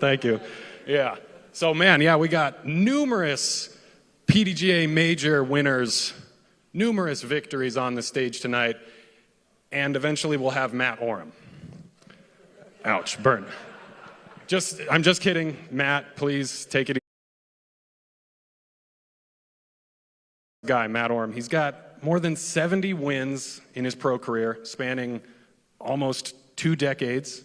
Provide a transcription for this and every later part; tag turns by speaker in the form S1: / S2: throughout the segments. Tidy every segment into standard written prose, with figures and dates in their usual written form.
S1: Thank you. Yeah. So, man, yeah, we got numerous PDGA major winners, numerous victories on the stage tonight, and eventually we'll have Matt Auram. Ouch, burn. I'm just kidding. Matt, please take it easy. Guy, Matt Orum, he's got more than 70 wins in his pro career, spanning almost 2 decades.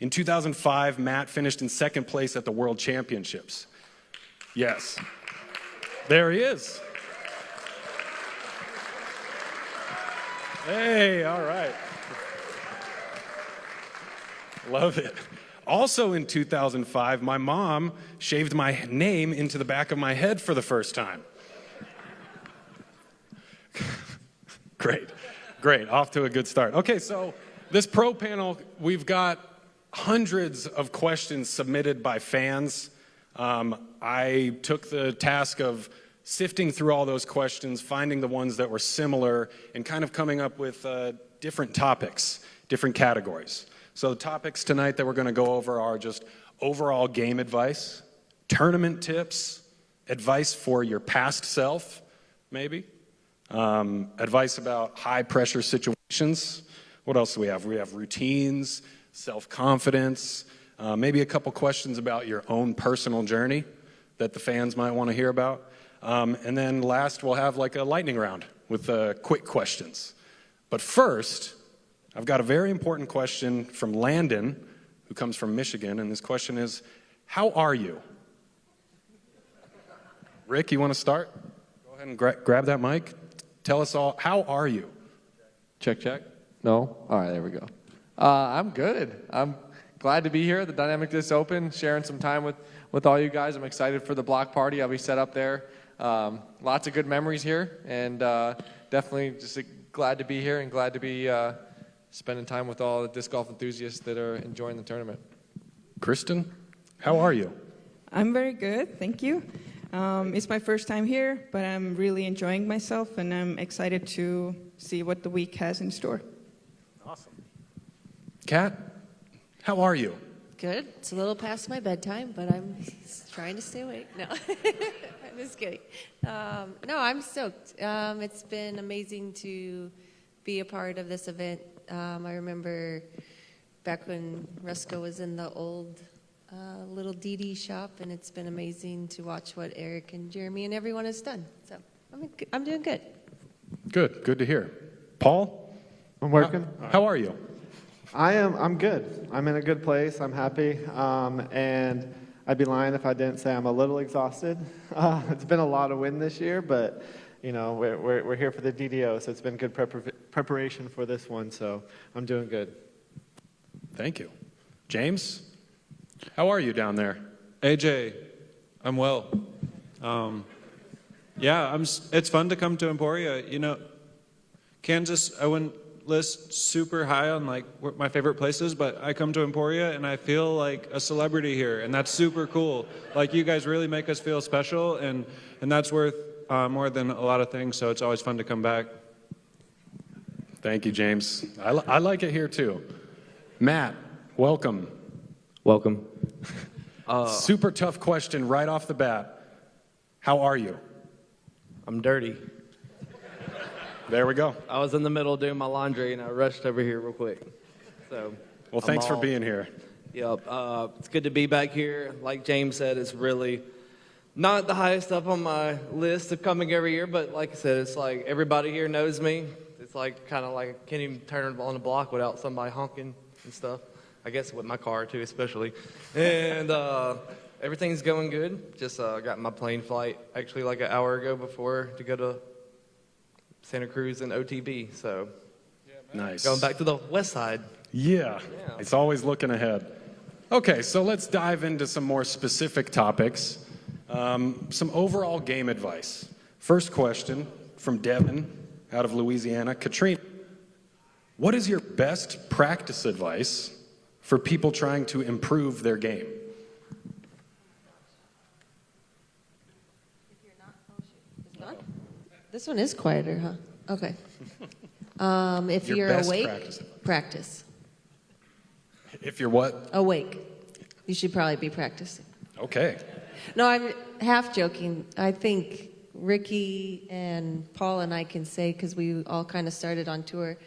S1: In 2005, Matt finished in 2nd place at the World Championships. Yes. There he is. Hey, all right. Love it. Also in 2005, my mom shaved my name into the back of my head for the first time. Great, great, off to a good start. Okay, so this pro panel, we've got hundreds of questions submitted by fans. I took the task of sifting through all those questions, finding the ones that were similar, and kind of coming up with different topics, different categories. So the topics tonight that we're going to go over are just overall game advice, tournament tips, advice for your past self, maybe, advice about high-pressure situations. What else do we have? We have routines, self-confidence, maybe a couple questions about your own personal journey that the fans might want to hear about. And then last, we'll have like a lightning round with quick questions. But first, I've got a very important question from Landon, who comes from Michigan, and this question is, how are you? Rick, you want to start? Go ahead and grab that mic. Tell us all, how are you?
S2: Check, check. No? All right, there we go. I'm good. I'm glad to be here at the Dynamic Disc Open, sharing some time with all you guys. I'm excited for the block party. I'll be set up there. Lots of good memories here, and definitely just glad to be here and glad to be spending time with all the disc golf enthusiasts that are enjoying the tournament.
S1: Kristin, how are you?
S3: I'm very good, thank you. It's my first time here, but I'm really enjoying myself, and I'm excited to see what the week has in store.
S1: Awesome. Kat, how are you?
S4: Good. It's a little past my bedtime, but I'm trying to stay awake. No, I'm just kidding. No, I'm stoked. It's been amazing to be a part of this event. I remember back when Rusco was in the old little DD shop, and it's been amazing to watch what Eric and Jeremy and everyone has done. So I'm doing good.
S1: Good to hear. Paul?
S5: I'm working.
S1: How are you?
S5: I'm good. I'm in a good place. I'm happy. And I'd be lying if I didn't say I'm a little exhausted. It's been a lot of wind this year, but you know, we're here for the DDO, so it's been good preparation for this one, so I'm doing good.
S1: Thank you. James, how are you down there?
S6: AJ, I'm well. Yeah, it's fun to come to Emporia. You know, Kansas, I wouldn't list super high on like my favorite places, but I come to Emporia and I feel like a celebrity here, and that's super cool. Like, you guys really make us feel special, and that's worth more than a lot of things, so it's always fun to come back.
S1: Thank you, James. I like it here too. Matt, welcome.
S7: Welcome.
S1: Super tough question right off the bat. How are you?
S7: I'm dirty.
S1: There we go.
S7: I was in the middle doing my laundry and I rushed over here real quick. So,
S1: well, thanks for being here.
S7: Yep. It's good to be back here. Like James said, it's really not the highest up on my list of coming every year, but like I said, it's like everybody here knows me. It's like kind of like I can't even turn on the block without somebody honking and stuff. I guess with my car too, especially. And everything's going good. Just got my plane flight actually like an hour ago before to go to Santa Cruz and OTB. So
S1: nice.
S7: Going back to the west side.
S1: Yeah. It's always looking ahead. Okay, so let's dive into some more specific topics. Some overall game advice. First question from Devin out of Louisiana. Catrina, what is your best practice advice for people trying to improve their game?
S4: This one is quieter, huh? Okay. If you're awake, practice.
S1: If you're what?
S4: Awake. You should probably be practicing.
S1: Okay.
S4: No, I'm half joking. I think Ricky and Paul and I can say, because we all kind of started on tour,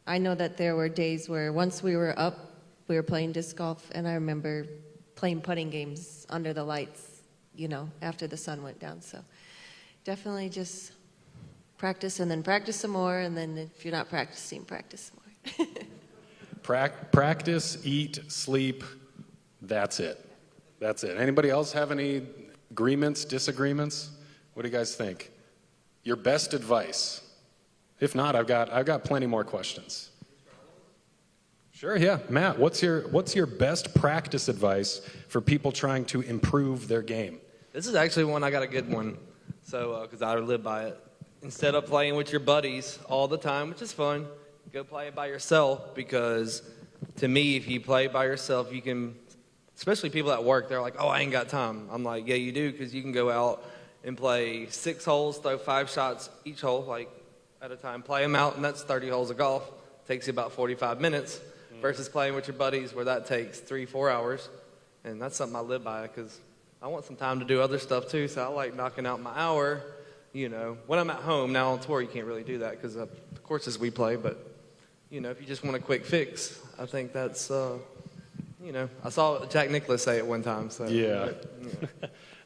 S4: I know that there were days where once we were up, we were playing disc golf, and I remember playing putting games under the lights, you know, after the sun went down. So definitely just practice and then practice some more, and then if you're not practicing, practice some more.
S1: Practice, eat, sleep, that's it. That's it. Anybody else have any agreements, disagreements? What do you guys think? Your best advice? If not, I've got plenty more questions. Sure, yeah. Matt, what's your best practice advice for people trying to improve their game?
S7: This is actually one I got a good one, so because I live by it. Instead of playing with your buddies all the time, which is fun, go play it by yourself, because to me, if you play by yourself, you can, especially people at work, they're like, oh, I ain't got time. I'm like, yeah, you do, because you can go out and play 6 holes, throw 5 shots each hole, like at a time, play them out, and that's 30 holes of golf. Takes you about 45 minutes versus playing with your buddies where that takes 3-4 hours. And that's something I live by, because I want some time to do other stuff too, so I like knocking out my hour, you know, when I'm at home. Now on tour, you can't really do that because of the courses we play, but, you know, if you just want a quick fix, I think that's, you know, I saw Jack Nicklaus say it one time, so.
S1: Yeah.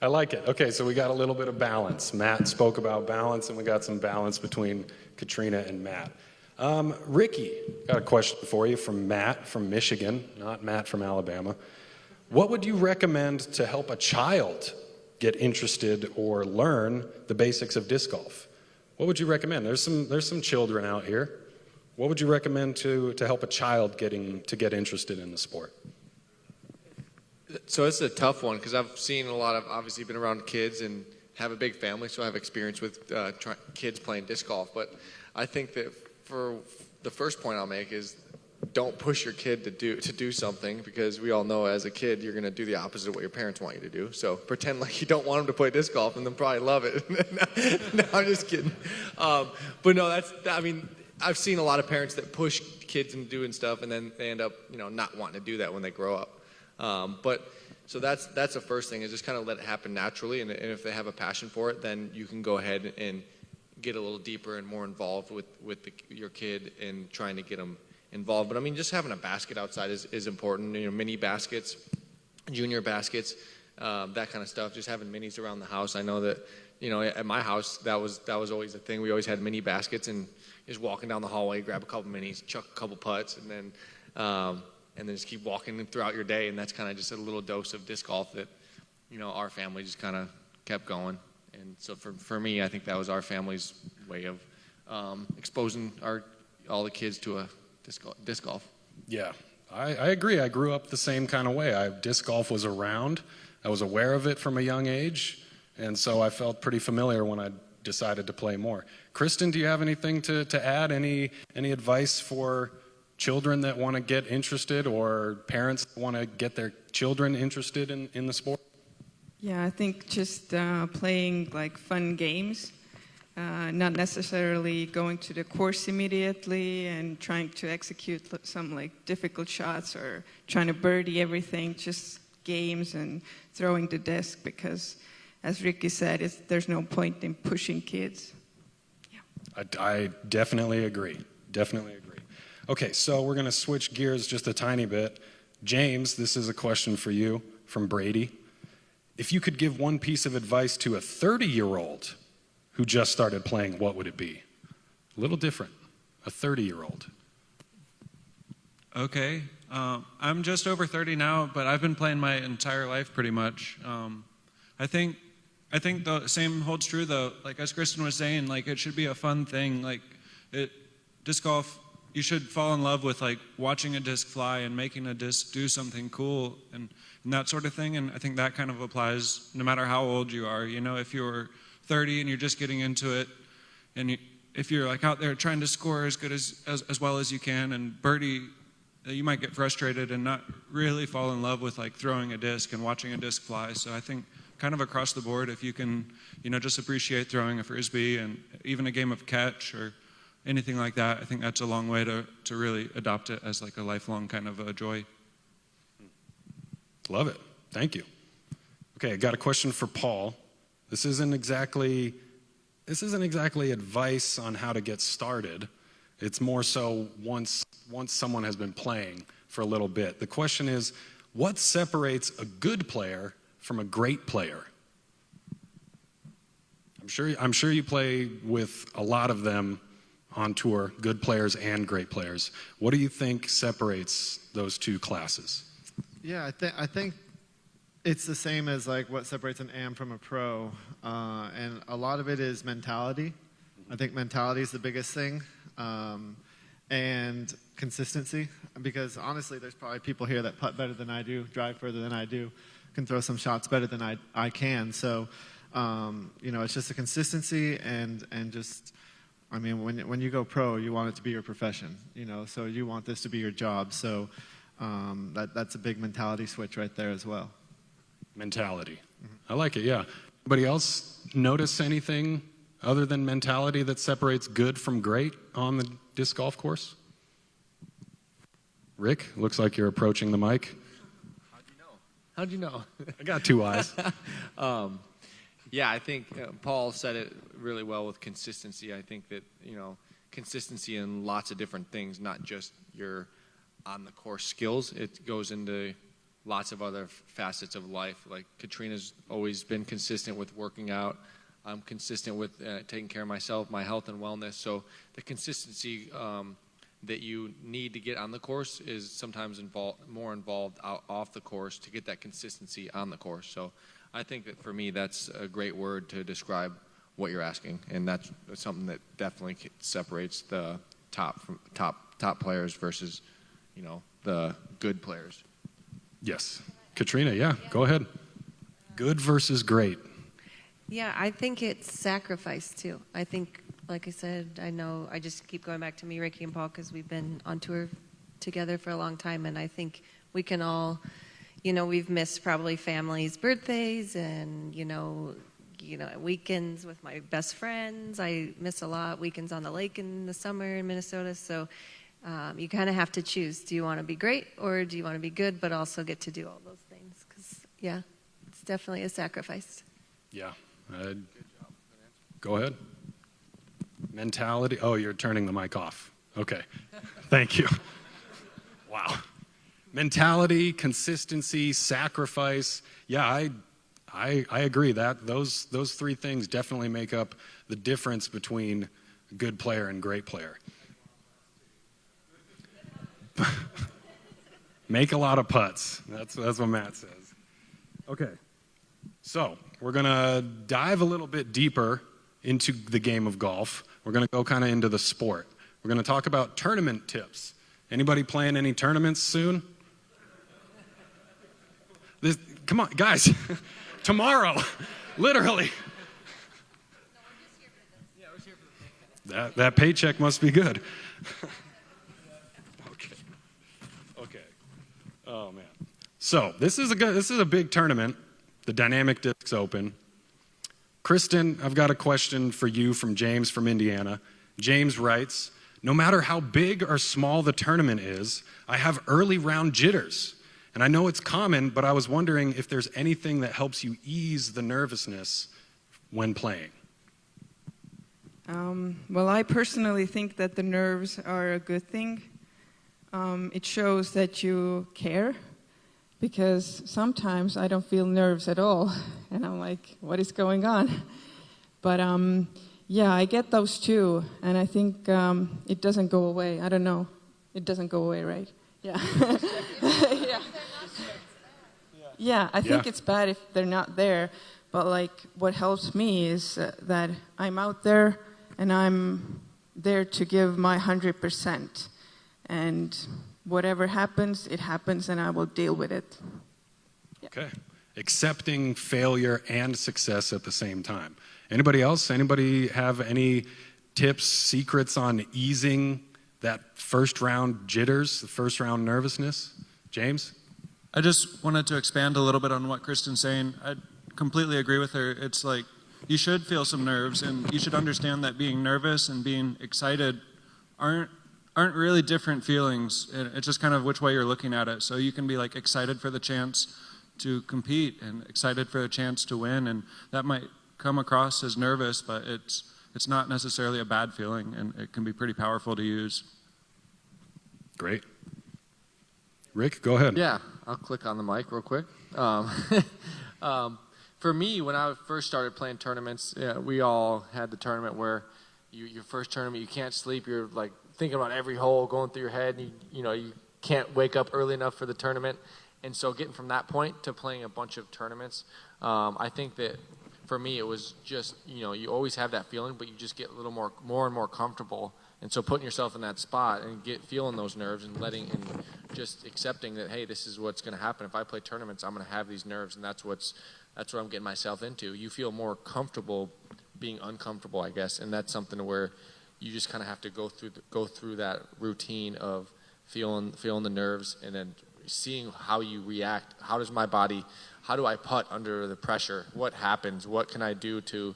S1: I like it. Okay, so we got a little bit of balance. Matt spoke about balance, and we got some balance between Catrina and Matt. Ricky, got a question for you from Matt from Michigan, not Matt from Alabama. What would you recommend to help a child get interested or learn the basics of disc golf? What would you recommend? There's some children out here. What would you recommend to help a child get interested in the sport?
S2: So it's a tough one, because I've seen a lot of, obviously been around kids and have a big family, so I have experience with kids playing disc golf. But I think that for the first point I'll make is don't push your kid to do something, because we all know as a kid you're going to do the opposite of what your parents want you to do. So pretend like you don't want them to play disc golf, and they'll probably love it. No, I'm just kidding. But no, I mean, I've seen a lot of parents that push kids into doing stuff, and then they end up, you know, not wanting to do that when they grow up. But so that's the first thing, is just kind of let it happen naturally, and if they have a passion for it, then you can go ahead and get a little deeper and more involved with your kid and trying to get them involved. But I mean, just having a basket outside is important. You know, mini baskets, junior baskets, that kind of stuff. Just having minis around the house. I know that, you know, at my house that was always a thing. We always had mini baskets, and just walking down the hallway, grab a couple minis, chuck a couple putts, and then just keep walking throughout your day. And that's kind of just a little dose of disc golf that, you know, our family just kind of kept going. And so for me, I think that was our family's way of exposing all the kids to a disc golf.
S1: Yeah, I agree. I grew up the same kind of way. Disc golf was around. I was aware of it from a young age, and so I felt pretty familiar when I decided to play more. Kristin, do you have anything to add? Any advice for children that want to get interested, or parents that want to get their children interested in the sport?
S3: Yeah, I think just playing like fun games, not necessarily going to the course immediately and trying to execute some like difficult shots or trying to birdie everything, just games and throwing the disc, because as Ricky said, there's no point in pushing kids. Yeah.
S1: I definitely agree. Definitely agree. Okay, so we're going to switch gears just a tiny bit. James, this is a question for you from Brady. If you could give one piece of advice to a 30-year-old who just started playing, what would it be? A little different. A 30-year-old.
S6: Okay. I'm just over 30 now, but I've been playing my entire life pretty much. I think the same holds true, though. Like as Kristin was saying, like it should be a fun thing. Like disc golf, you should fall in love with like watching a disc fly and making a disc do something cool and that sort of thing. And I think that kind of applies no matter how old you are. You know, if you're 30 and you're just getting into it, and if you're like out there trying to score as good as well as you can and birdie, you might get frustrated and not really fall in love with like throwing a disc and watching a disc fly. So I think kind of across the board, if you can, you know, just appreciate throwing a frisbee and even a game of catch or anything like that, I think that's a long way to really adopt it as like a lifelong kind of a joy.
S1: Love it. Thank you. Okay, I got a question for Paul. This isn't exactly advice on how to get started. It's more so once someone has been playing for a little bit. The question is, what separates a good player from a great player? I'm sure you play with a lot of them on tour, good players and great players. What do you think separates those two classes?
S5: Yeah, I think it's the same as like what separates an AM from a pro, and a lot of it is mentality. I think mentality is the biggest thing, and consistency. Because honestly, there's probably people here that putt better than I do, drive further than I do, can throw some shots better than I can. So, it's just a consistency and just. I mean, when you go pro, you want it to be your profession, so you want this to be your job. So that's a big mentality switch right there as well.
S1: Mentality. I like it, yeah. Anybody else notice anything other than mentality that separates good from great on the disc golf course? Rick, looks like you're approaching the mic.
S8: How'd you know?
S1: I got two eyes.
S8: Yeah, I think Paul said it really well with consistency. I think that, consistency in lots of different things, not just your on-the-course skills. It goes into lots of other facets of life. Like Catrina's always been consistent with working out. I'm consistent with taking care of myself, my health and wellness. So the consistency that you need to get on the course is sometimes more involved off the course to get that consistency on the course. So I think that for me, that's a great word to describe what you're asking, and that's something that definitely separates the top players versus, the good players.
S1: Yes. Catrina, yeah, go ahead. Good versus great.
S4: Yeah, I think it's sacrifice too. I think, like I said, I just keep going back to me, Ricky, and Paul, because we've been on tour together for a long time, and I think we can all, we've missed probably families' birthdays and, weekends with my best friends. I miss a lot weekends on the lake in the summer in Minnesota. So you kind of have to choose. Do you want to be great or do you want to be good, but also get to do all those things? Because, yeah, it's definitely a sacrifice.
S1: Yeah. Go ahead. Mentality. Oh, you're turning the mic off. Okay. Thank you. Wow. Mentality, consistency, sacrifice. Yeah, I agree that those three things definitely make up the difference between a good player and great player. Make a lot of putts. That's what Matt says. Okay. So we're going to dive a little bit deeper into the game of golf. We're going to go kind of into the sport. We're going to talk about tournament tips. Anybody playing any tournaments soon? Come on, guys. Tomorrow, literally. That paycheck must be good. Okay. Oh man. So this is a big tournament, the Dynamic Discs Open. Kristin, I've got a question for you from James from Indiana. James writes, no matter how big or small the tournament is, I have early round jitters. And I know it's common, but I was wondering if there's anything that helps you ease the nervousness when playing.
S3: Well, I personally think that the nerves are a good thing. It shows that you care, because sometimes I don't feel nerves at all, and I'm like, what is going on? But yeah, I get those too, and I think it doesn't go away. I don't know. It doesn't go away, right? Yeah. Yeah. Yeah, I think it's bad if they're not there, but like what helps me is that I'm out there and I'm there to give my 100%, and whatever happens, it happens, and I will deal with it. Yeah.
S1: Okay. Accepting failure and success at the same time. Anybody else? Anybody have any tips, secrets on easing that first round jitters, the first round nervousness? James?
S6: I just wanted to expand a little bit on what Kristin's saying. I completely agree with her. It's like you should feel some nerves, and you should understand that being nervous and being excited aren't really different feelings. It's just kind of which way you're looking at it. So you can be like excited for the chance to compete and excited for a chance to win. And that might come across as nervous, but it's not necessarily a bad feeling, and it can be pretty powerful to use.
S1: Great. Rick, go ahead.
S2: Yeah, I'll click on the mic real quick. For me, when I first started playing tournaments, we all had the tournament where your first tournament, you can't sleep. You're like thinking about every hole going through your head. And you can't wake up early enough for the tournament. And so getting from that point to playing a bunch of tournaments, I think that for me it was just, you always have that feeling, but you just get a little more and more comfortable. And so putting yourself in that spot and feeling those nerves and just accepting that, hey, this is what's going to happen. If I play tournaments, I'm going to have these nerves, and that's what I'm getting myself into. You feel more comfortable being uncomfortable, I guess, and that's something where you just kind of have to go through that routine of feeling the nerves and then seeing how you react. How do I putt under the pressure? What happens? What can I do to,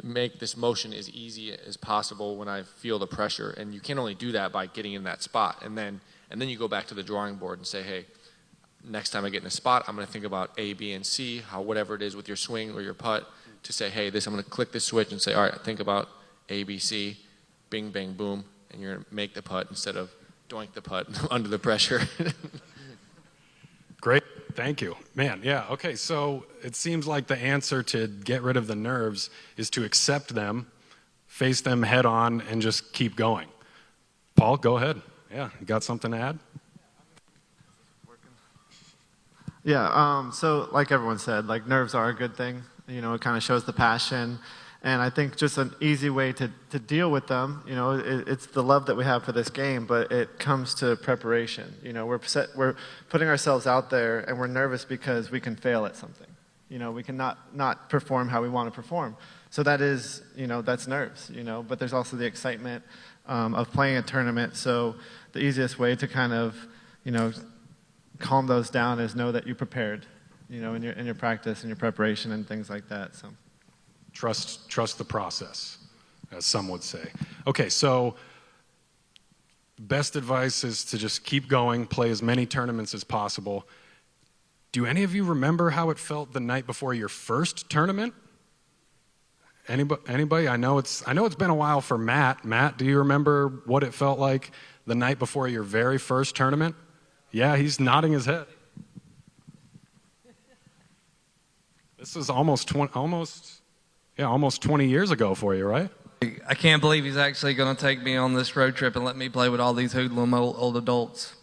S2: make this motion as easy as possible when I feel the pressure? And you can only do that by getting in that spot. And then you go back to the drawing board and say, hey, next time I get in a spot, I'm going to think about A, B, and C, whatever it is with your swing or your putt, to say, hey, I'm going to click this switch and say, all right, think about A, B, C, bing, bang, boom, and you're going to make the putt instead of doink the putt under the pressure.
S1: Great. Thank you. Man, yeah. Okay, so it seems like the answer to get rid of the nerves is to accept them, face them head on, and just keep going. Paul, go ahead. Yeah, you got something to add?
S5: Yeah, so like everyone said, like nerves are a good thing. It kind of shows the passion. And I think just an easy way to deal with them, it's the love that we have for this game, but it comes to preparation. We're putting ourselves out there, and we're nervous because we can fail at something. We can not perform how we want to perform. So that is, that's nerves, but there's also the excitement of playing a tournament. So the easiest way to kind of, calm those down is know that you prepared, in your practice and your preparation and things like that. So.
S1: Trust the process, as some would say. Okay, so best advice is to just keep going, play as many tournaments as possible. Do any of you remember how it felt the night before your first tournament? Anybody? I know it's been a while for Matt. Matt, do you remember what it felt like the night before your very first tournament? Yeah, he's nodding his head. This is almost 20 years ago for you, right?
S7: I can't believe he's actually going to take me on this road trip and let me play with all these hoodlum old adults.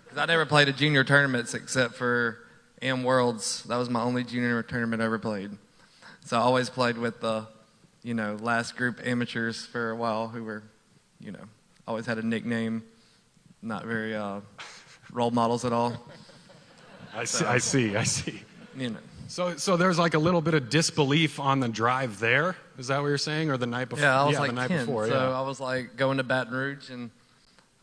S7: Because I never played a junior tournaments except for AM Worlds. That was my only junior tournament I ever played. So I always played with the, last group amateurs for a while who were, always had a nickname, not very role models at all.
S1: I see. So there's like a little bit of disbelief on the drive there. Is that what you're saying, or the night before?
S7: Yeah, I was
S1: the
S7: like
S1: night
S7: 10.
S1: before.
S7: So
S1: Yeah.
S7: I was like going to Baton Rouge, and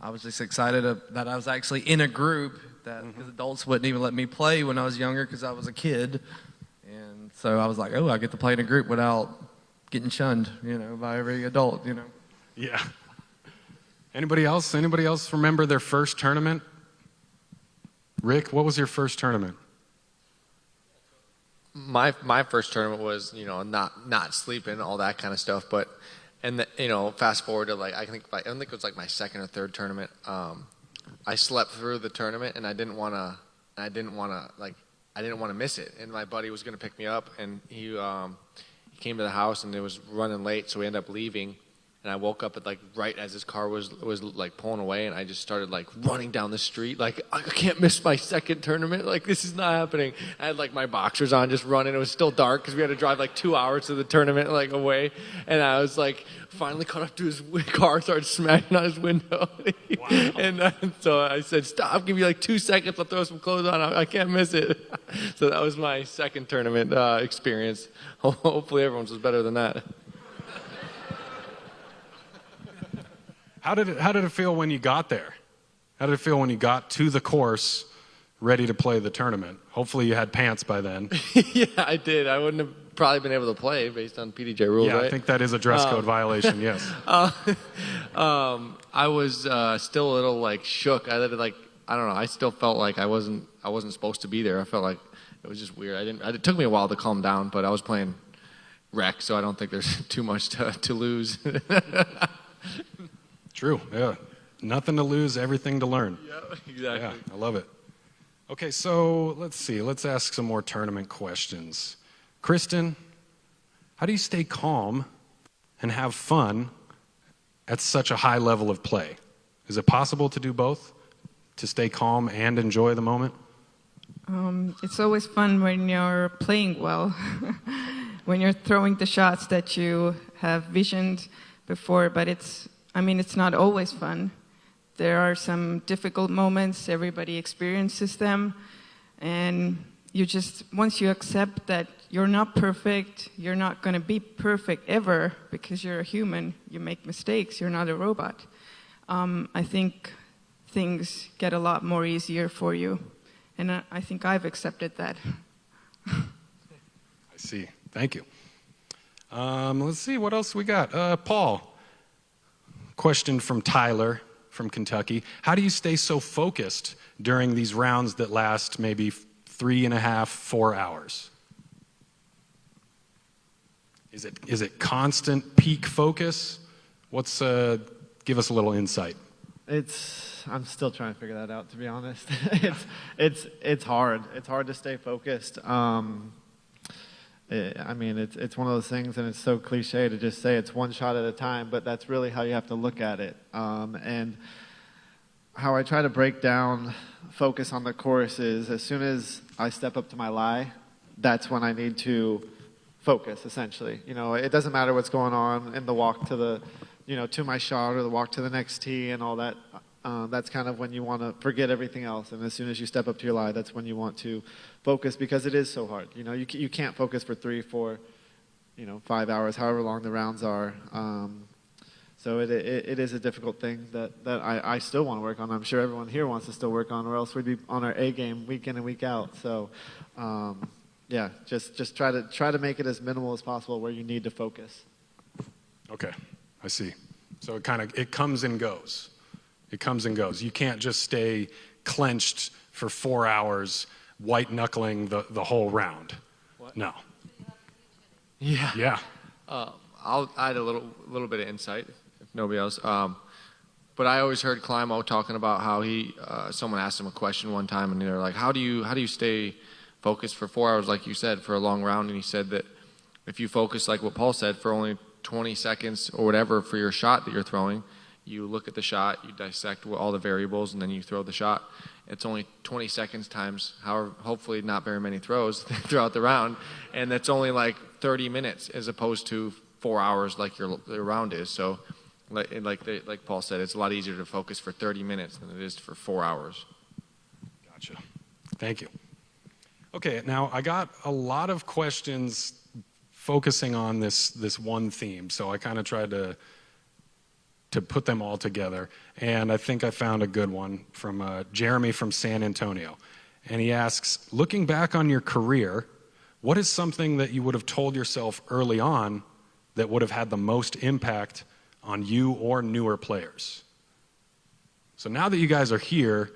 S7: I was just excited that I was actually in a group that because adults wouldn't even let me play when I was younger because I was a kid, and so I was like, oh, I get to play in a group without getting shunned, by every adult,
S1: Yeah. Anybody else remember their first tournament? Rick, what was your first tournament?
S2: My first tournament was, not sleeping, all that kind of stuff. But, fast forward to I think it was like my second or third tournament. I slept through the tournament, and I didn't want to miss it. And my buddy was going to pick me up, and he came to the house, and it was running late, so we ended up leaving. And I woke up at right as his car was pulling away, and I just started running down the street. I can't miss my second tournament. This is not happening. I had my boxers on, just running. It was still dark because we had to drive 2 hours to the tournament away. And I was finally caught up to his car, started smacking on his window. Wow. And so I said, "Stop! Give me 2 seconds. I'll throw some clothes on. I can't miss it." So that was my second tournament experience. Hopefully, everyone's was better than that.
S1: How did it feel when you got there? How did it feel when you got to the course, ready to play the tournament? Hopefully you had pants by then.
S2: Yeah, I did. I wouldn't have probably been able to play based on PDGA rules,
S1: yeah,
S2: right?
S1: I think that is a dress code violation, yes.
S2: I was still a little shook. I don't know. I still felt like I I wasn't supposed to be there. I felt like it was just weird. It took me a while to calm down, but I was playing rec, so I don't think there's too much to lose.
S1: True, yeah. Nothing to lose, everything to learn.
S2: Yeah, exactly.
S1: Yeah, I love it. Okay, so let's see. Let's ask some more tournament questions. Kristin, how do you stay calm and have fun at such a high level of play? Is it possible to do both? To stay calm and enjoy the moment?
S3: It's always fun when you're playing well, when you're throwing the shots that you have visioned before, but it's not always fun. There are some difficult moments, everybody experiences them, and once you accept that you're not perfect, you're not going to be perfect ever because you're a human, you make mistakes, you're not a robot. I think things get a lot more easier for you, and I think I've accepted that.
S1: I see. Thank you. Let's see, what else we got? Paul, question from Tyler from Kentucky. How do you stay so focused during these rounds that last maybe 3.5, 4 hours? Is it constant peak focus? Give us a little insight.
S5: I'm still trying to figure that out, to be honest. It's hard. It's hard to stay focused. It's one of those things, and it's so cliche to just say it's one shot at a time, but that's really how you have to look at it. And how I try to break down focus on the course is as soon as I step up to my lie, that's when I need to focus, essentially. It doesn't matter what's going on in the walk to to my shot or the walk to the next tee and all that. That's kind of when you want to forget everything else. And as soon as you step up to your lie, that's when you want to focus, because it is so hard. You can't focus for 3, 4, 5 hours, however long the rounds are. So it is a difficult thing that I still want to work on. I'm sure everyone here wants to still work on, or else we'd be on our A game week in and week out. So just try to make it as minimal as possible where you need to focus.
S1: Okay, I see. So it comes and goes. It comes and goes. You can't just stay clenched for 4 hours, white knuckling the whole round. What? No.
S2: Yeah.
S1: Yeah.
S2: I'll add a little bit of insight if nobody else. But I always heard Climo talking about how someone asked him a question one time, and they're like, "How do you stay focused for 4 hours, like you said, for a long round?" And he said that if you focus, like what Paul said, for only 20 seconds or whatever for your shot that you're throwing, you look at the shot, you dissect all the variables, and then you throw the shot. It's only 20 seconds times, however, hopefully not very many throws throughout the round, and that's only like 30 minutes as opposed to 4 hours like your round is. So, like Paul said, it's a lot easier to focus for 30 minutes than it is for 4 hours.
S1: Gotcha. Thank you. Okay, now I got a lot of questions focusing on this one theme, so I kind of tried to put them all together, and I think I found a good one from Jeremy from San Antonio. And he asks, looking back on your career, what is something that you would have told yourself early on that would have had the most impact on you or newer players? So now that you guys are here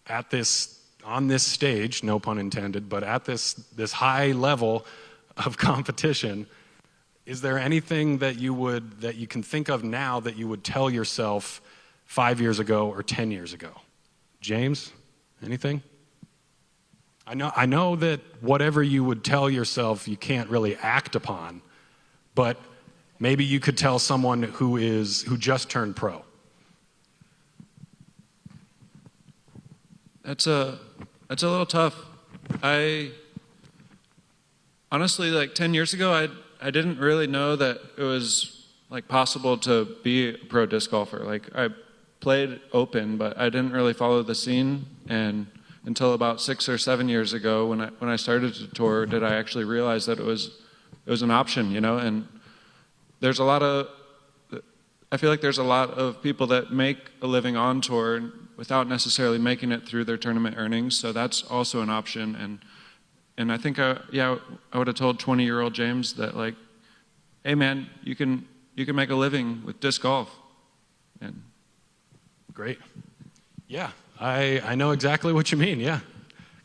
S1: on this stage, no pun intended, but at this high level of competition, is there anything that you can think of now that you would tell yourself 5 years ago or 10 years ago? James, anything? I know that whatever you would tell yourself you can't really act upon, but maybe you could tell someone who just turned pro.
S6: That's a little tough. Honestly, like 10 years ago, I didn't really know that it was like possible to be a pro disc golfer. Like I played open, but I didn't really follow the scene, and until about 6 or 7 years ago when I started to tour did I actually realize that it was an option, and there's I feel like there's a lot of people that make a living on tour without necessarily making it through their tournament earnings, so that's also an option. And I think I would have told 20-year-old James that, like, hey man, you can make a living with disc golf. And
S1: great. Yeah, I know exactly what you mean. Yeah,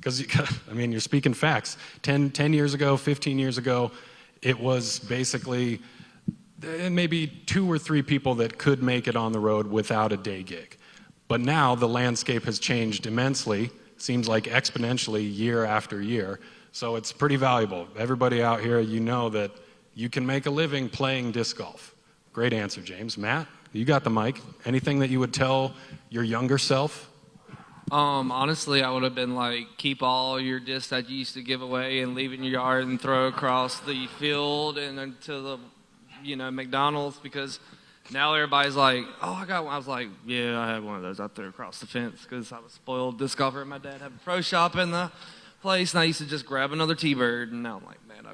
S1: Because, I mean, you're speaking facts. 10 years ago, 15 years ago, it was basically maybe 2 or 3 people that could make it on the road without a day gig. But now the landscape has changed immensely, seems like exponentially year after year. So it's pretty valuable. Everybody out here, you know that you can make a living playing disc golf. Great answer, James. Matt, you got the mic. Anything that you would tell your younger self?
S9: Honestly, I would have been like, keep all your discs that you used to give away and leave it in your yard and throw across the field and then to the, McDonald's, because now everybody's like, oh, I got one. I was like, yeah, I had one of those. I threw across the fence because I was spoiled disc golfer. My dad had a pro shop in the place, and I used to just grab another T-bird, and now I'm like, man,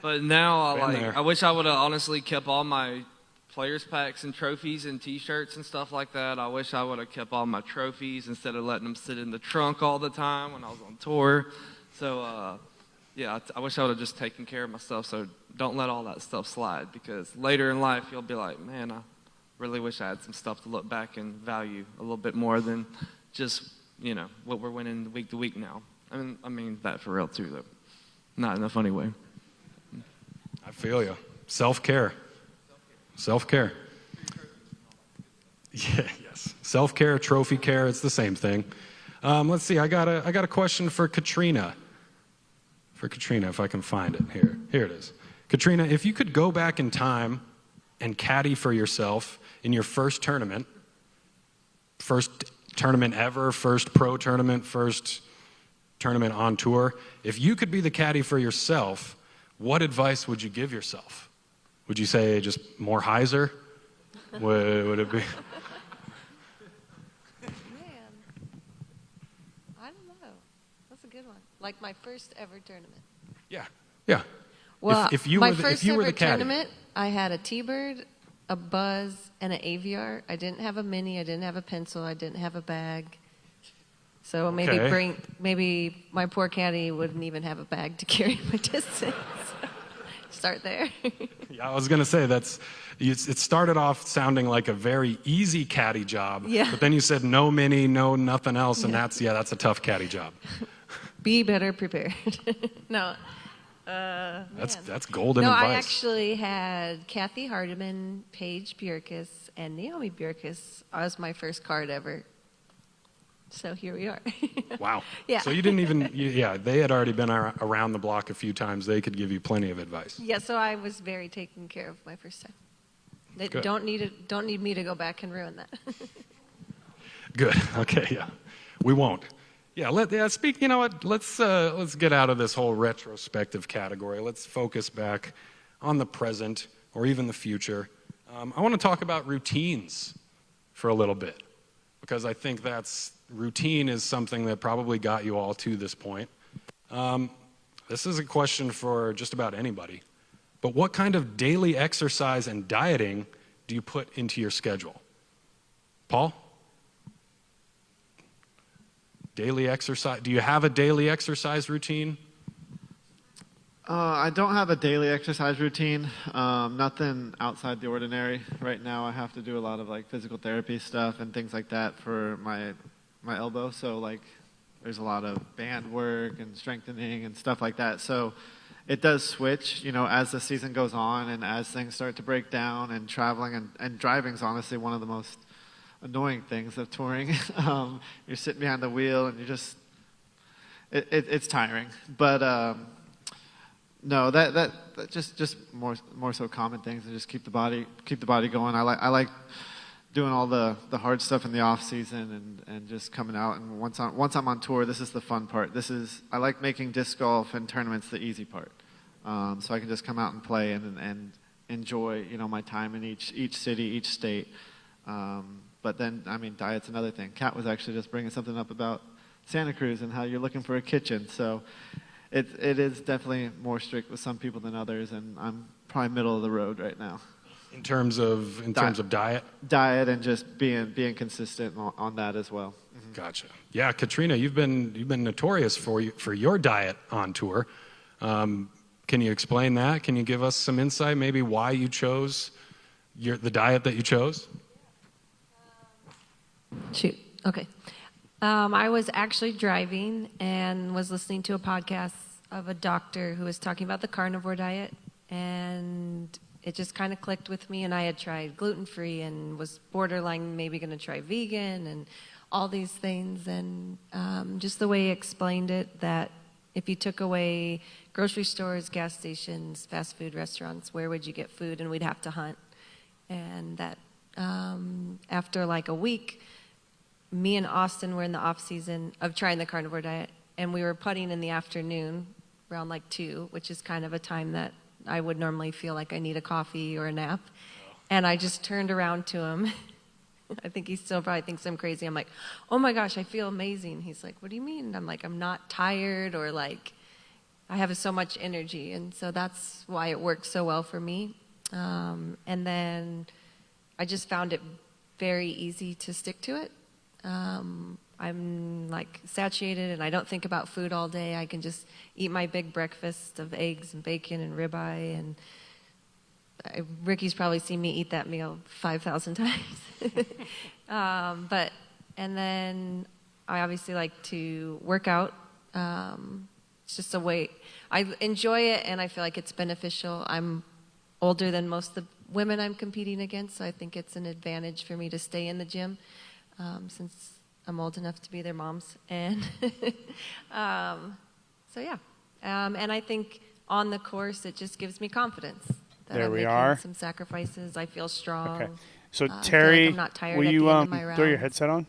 S9: but now I wish I would have honestly kept all my players packs and trophies and T-shirts and stuff like that. I wish I would have kept all my trophies instead of letting them sit in the trunk all the time when I was on tour. So I wish I would have just taken care of myself. So don't let all that stuff slide, because later in life you'll be like, man, I really wish I had some stuff to look back and value a little bit more than just what we're winning week to week now. I mean that for real too, though, not in a funny way.
S1: I feel you. Self-care. Self-care. Yeah, yes. Self-care, trophy care, it's the same thing. Let's see, I got a question for Catrina. For Catrina, if I can find it. Here it is. Catrina, if you could go back in time and caddy for yourself in your first tournament ever, first pro tournament, first tournament on tour, if you could be the caddy for yourself, what advice would you give yourself? Would you say just more hyzer? Would it be?
S4: Man, I don't know. That's a good one. Like my first ever tournament.
S1: Yeah.
S4: Well,
S1: if you
S4: my
S1: were
S4: first
S1: the
S4: ever
S1: caddy.
S4: tournament, I had a T-bird, a buzz, and an AVR. I didn't have a mini. I didn't have a pencil. I didn't have a bag. So maybe my poor caddy wouldn't even have a bag to carry my distance. Start there.
S1: Yeah, I was going to say it started off sounding like a very easy caddy job, but then you said no mini, no nothing else, and that's a tough caddy job.
S4: Be better prepared. No.
S1: That's golden
S4: advice.
S1: advice.
S4: I actually had Kathy Hardiman, Paige Bjerkes, and Naomi Bjerkes as my first card ever. So here we are.
S1: Wow.
S4: Yeah.
S1: So you didn't even, they had already been around the block a few times. They could give you plenty of advice.
S4: Yeah, so I was very taken care of my first time. They don't need me to go back and ruin that.
S1: Good. Okay, yeah. We won't. Yeah, you know what? Let's get out of this whole retrospective category. Let's focus back on the present or even the future. I want to talk about routines for a little bit, because I think routine is something that probably got you all to this point. This is a question for just about anybody, but what kind of daily exercise and dieting do you put into your schedule? Paul? Daily exercise. Do you have a daily exercise routine?
S5: I don't have a daily exercise routine. Nothing outside the ordinary. Right now I have to do a lot of physical therapy stuff and things like that for my elbow. So there's a lot of band work and strengthening and stuff like that. So it does switch, as the season goes on and as things start to break down, and traveling and driving is honestly one of the most annoying things of touring. You're sitting behind the wheel and it's tiring. But no, that just more so common things, and just keep the body going. I like doing all the hard stuff in the off season and just coming out, and once I'm on tour, this is the fun part. I like making disc golf and tournaments the easy part. So I can just come out and play and enjoy my time in each city, each state. But then, diet's another thing. Kat was actually just bringing something up about Santa Cruz and how you're looking for a kitchen. So it is definitely more strict with some people than others, and I'm probably middle of the road right now.
S1: In terms of diet?
S5: Diet and just being consistent on that as well. Mm-hmm.
S1: Gotcha. Yeah, Catrina, you've been notorious for your diet on tour. Can you explain that? Can you give us some insight, maybe why you chose the diet that you chose?
S4: Shoot. Okay. I was actually driving and was listening to a podcast of a doctor who was talking about the carnivore diet, and it just kind of clicked with me. And I had tried gluten-free and was borderline maybe going to try vegan and all these things. And just the way he explained it, that if you took away grocery stores, gas stations, fast food restaurants, where would you get food? And we'd have to hunt. And that after like a week, me and Austin were in the off season of trying the carnivore diet, and we were putting in the afternoon around like 2, which is kind of a time that I would normally feel like I need a coffee or a nap. And I just turned around to him. I think he still probably thinks I'm crazy. I'm like, oh my gosh, I feel amazing. He's like, what do you mean? And I'm like, I'm not tired, or like, I have so much energy. And so that's why it works so well for me. And then I just found it very easy to stick to it. I'm like satiated and I don't think about food all day. I can just eat my big breakfast of eggs and bacon and ribeye, and Ricky's probably seen me eat that meal 5,000 times. And then I obviously like to work out. It's just a way, I enjoy it and I feel like it's beneficial. I'm older than most of the women I'm competing against, so I think it's an advantage for me to stay in the gym. Since I'm old enough to be their moms. And so yeah. And I think on the course, it just gives me confidence that
S10: There
S4: I'm
S10: we
S4: making
S10: are.
S4: some sacrifices. I feel strong.
S10: Okay. So
S4: I feel like
S10: Terry,
S4: I'm not tired
S10: will
S4: at
S10: you
S4: the end of my
S10: throw your
S4: round.
S10: headset on?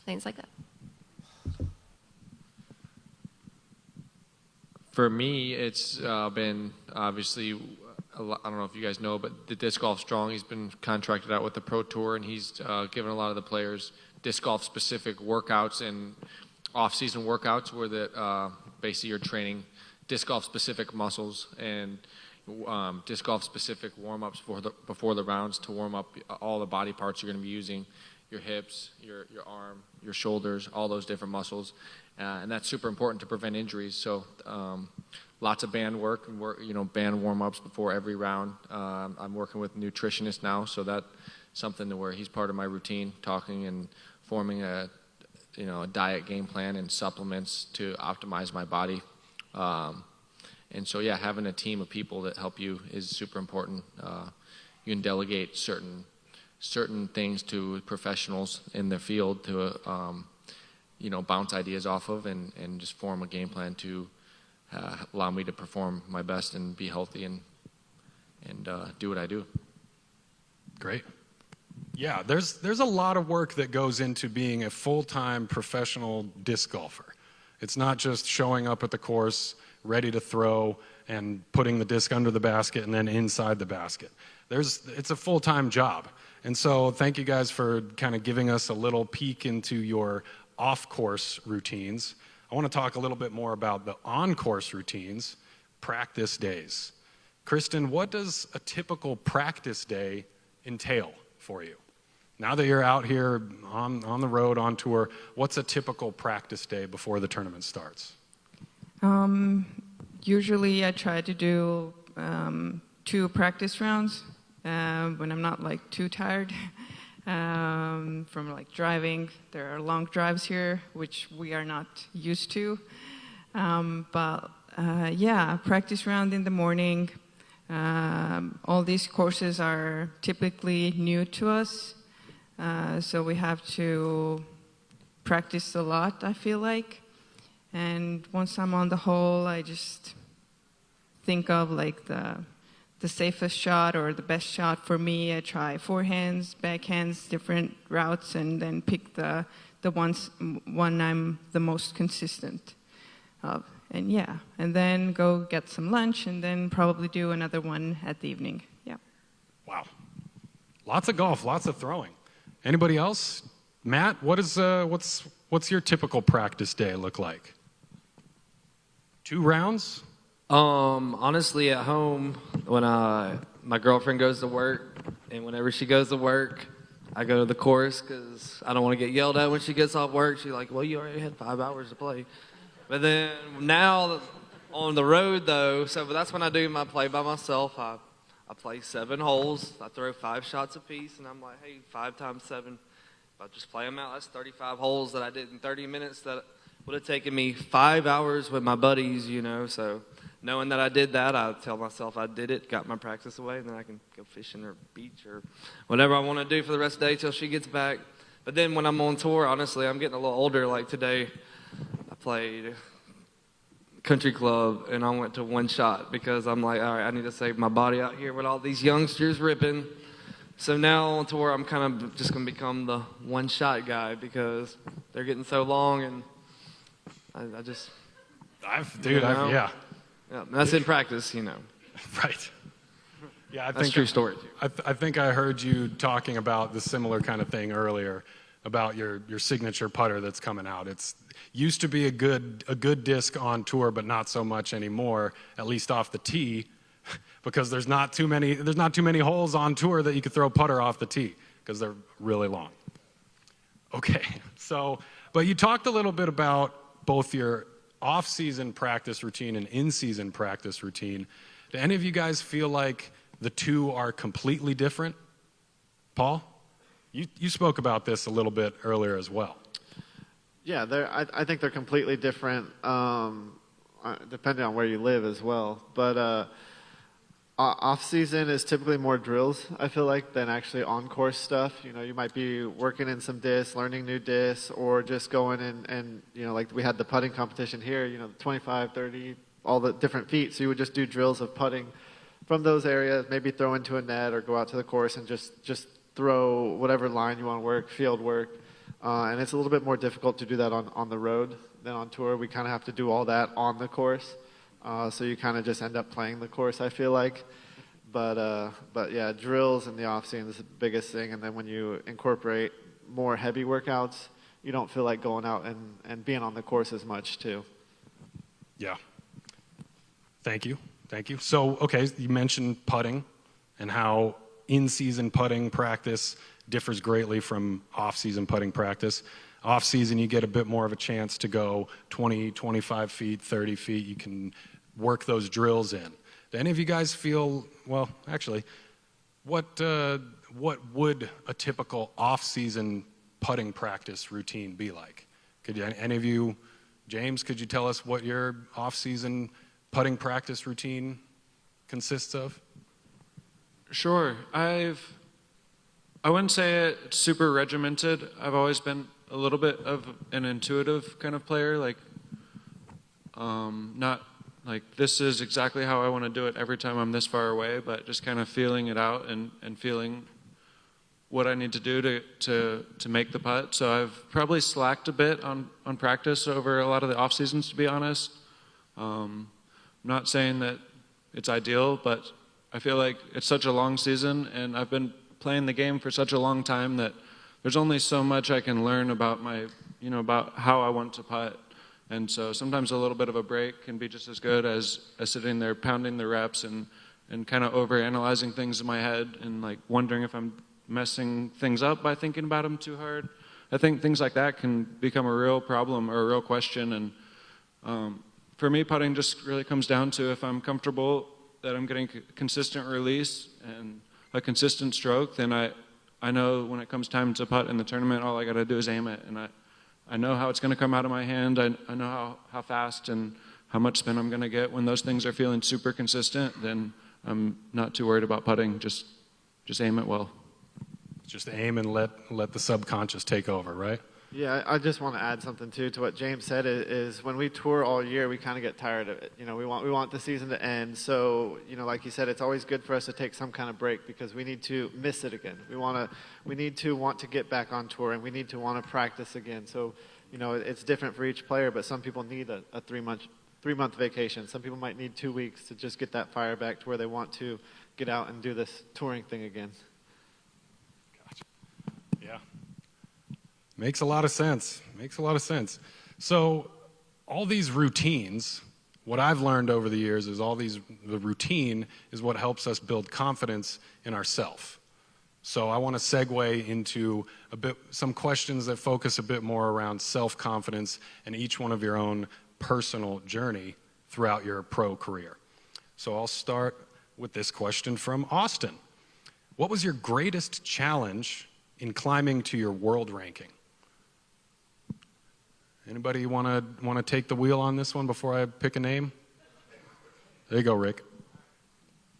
S4: Things like that.
S8: For me, it's been obviously, I don't know if you guys know, but the Disc Golf Strong, he's been contracted out with the Pro Tour, and he's given a lot of the players disc golf specific workouts and off-season workouts where basically you're training disc golf specific muscles and disc golf specific warm-ups before the rounds to warm up all the body parts you're going to be using, your hips, your arm, your shoulders, all those different muscles. And that's super important to prevent injuries. So lots of band work and band warm-ups before every round. I'm working with a nutritionist now, so that's something to where he's part of my routine, talking and forming a diet game plan and supplements to optimize my body. And so yeah, having a team of people that help you is super important. You can delegate certain things to professionals in the field to bounce ideas off of and just form a game plan to allow me to perform my best and be healthy and do what I do.
S1: Great. Yeah, there's a lot of work that goes into being a full-time professional disc golfer. It's not just showing up at the course, ready to throw, and putting the disc under the basket and then inside the basket. It's a full-time job. And so thank you guys for kind of giving us a little peek into your off-course routines. I want to talk a little bit more about the on-course routines, practice days. Kristin, what does a typical practice day entail for you? Now that you're out here on the road, on tour, what's a typical practice day before the tournament starts?
S3: Usually I try to do 2 practice rounds when I'm not like too tired from like driving. There are long drives here, which we are not used to. Yeah, practice round in the morning. All these courses are typically new to us, so we have to practice a lot, I feel like. And once I'm on the hole, I just think of like the safest shot or the best shot for me. I try forehands, backhands, different routes, and then pick the one I'm the most consistent of. And yeah, and then go get some lunch, and then probably do another one at the evening. Yeah.
S1: Wow. Lots of golf, lots of throwing. Anybody else? Matt, what's your typical practice day look like? 2 rounds?
S9: Honestly, at home, when my girlfriend goes to work, and whenever she goes to work, I go to the course because I don't want to get yelled at when she gets off work. She's like, well, you already had 5 hours to play. But then now on the road, though, so that's when I do my play by myself. I play 7 holes. I throw 5 shots apiece, and I'm like, hey, 5 times 7 I just play them out. That's 35 holes that I did in 30 minutes that would have taken me 5 hours with my buddies, you know. So knowing that I did that, I tell myself I did it, got my practice away, and then I can go fishing or beach or whatever I want to do for the rest of the day till she gets back. But then when I'm on tour, honestly, I'm getting a little older. Like today, I played country club, and I went to one shot because I'm like, all right, I need to save my body out here with all these youngsters ripping. So now on tour, I'm kind of just going to become the one-shot guy because they're getting so long, and I just...
S1: yeah.
S9: Yeah, that's in practice, you know.
S1: Right. Yeah,
S9: That's a true story.
S1: I think I heard you talking about the similar kind of thing earlier about your signature putter that's coming out. It's used to be a good disc on tour, but not so much anymore, at least off the tee, because there's not too many holes on tour that you could throw putter off the tee because they're really long. Okay, so but you talked a little bit about both your off-season practice routine and in-season practice routine. Do any of you guys feel like the two are completely different? Paul, you spoke about this a little bit earlier as well.
S5: Yeah, I think they're completely different, depending on where you live as well. But off-season is typically more drills, I feel like, than actually on-course stuff. You know, you might be working in some discs, learning new discs, or just going and you know, like we had the putting competition here, you know, 25, 30, all the different feet. So you would just do drills of putting from those areas, maybe throw into a net or go out to the course and just throw whatever line you want to work, field work. And it's a little bit more difficult to do that on the road than on tour. We kind of have to do all that on the course. So you kind of just end up playing the course, I feel like. But yeah, drills in the off-season is the biggest thing. And then when you incorporate more heavy workouts, you don't feel like going out and being on the course as much, too.
S1: Yeah. Thank you. So, okay, you mentioned putting and how in-season putting practice differs greatly from off-season putting practice. Off-season, you get a bit more of a chance to go 20, 25 feet, 30 feet. You can work those drills in. Do any of you guys feel, well, actually, what would a typical off-season putting practice routine be like? Could any of you, James, could you tell us what your off-season putting practice routine consists of?
S6: Sure. I wouldn't say it's super regimented. I've always been a little bit of an intuitive kind of player, like not like this is exactly how I want to do it every time I'm this far away, but just kind of feeling it out and feeling what I need to do to make the putt. So I've probably slacked a bit on practice over a lot of the off seasons, to be honest. I'm not saying that it's ideal, but I feel like it's such a long season, and I've been playing the game for such a long time that there's only so much I can learn about about how I want to putt. And so sometimes a little bit of a break can be just as good as sitting there pounding the reps and kind of overanalyzing things in my head and like wondering if I'm messing things up by thinking about them too hard. I think things like that can become a real problem or a real question. And for me, putting just really comes down to if I'm comfortable that I'm getting consistent release and a consistent stroke, then I know when it comes time to putt in the tournament, all I got to do is aim it. And I know how it's going to come out of my hand. I know how fast and how much spin I'm going to get. When those things are feeling super consistent, then I'm not too worried about putting. Just aim it well.
S1: Just aim and let the subconscious take over, right?
S5: Yeah, I just want to add something too to what James said. Is when we tour all year, we kind of get tired of it. You know, we want the season to end. So, you know, like you said, it's always good for us to take some kind of break because we need to miss it again. We need to want to get back on tour, and we need to want to practice again. So, you know, it's different for each player, but some people need a 3-month vacation. Some people might need 2 weeks to just get that fire back to where they want to get out and do this touring thing again.
S1: Gotcha. Yeah. Makes a lot of sense. So all these routines, what I've learned over the years is the routine is what helps us build confidence in ourselves. So I want to segue into some questions that focus a bit more around self-confidence and each one of your own personal journey throughout your pro career. So I'll start with this question from Austin. What was your greatest challenge in climbing to your world ranking? Anybody want to take the wheel on this one before I pick a name? There you go, Rick.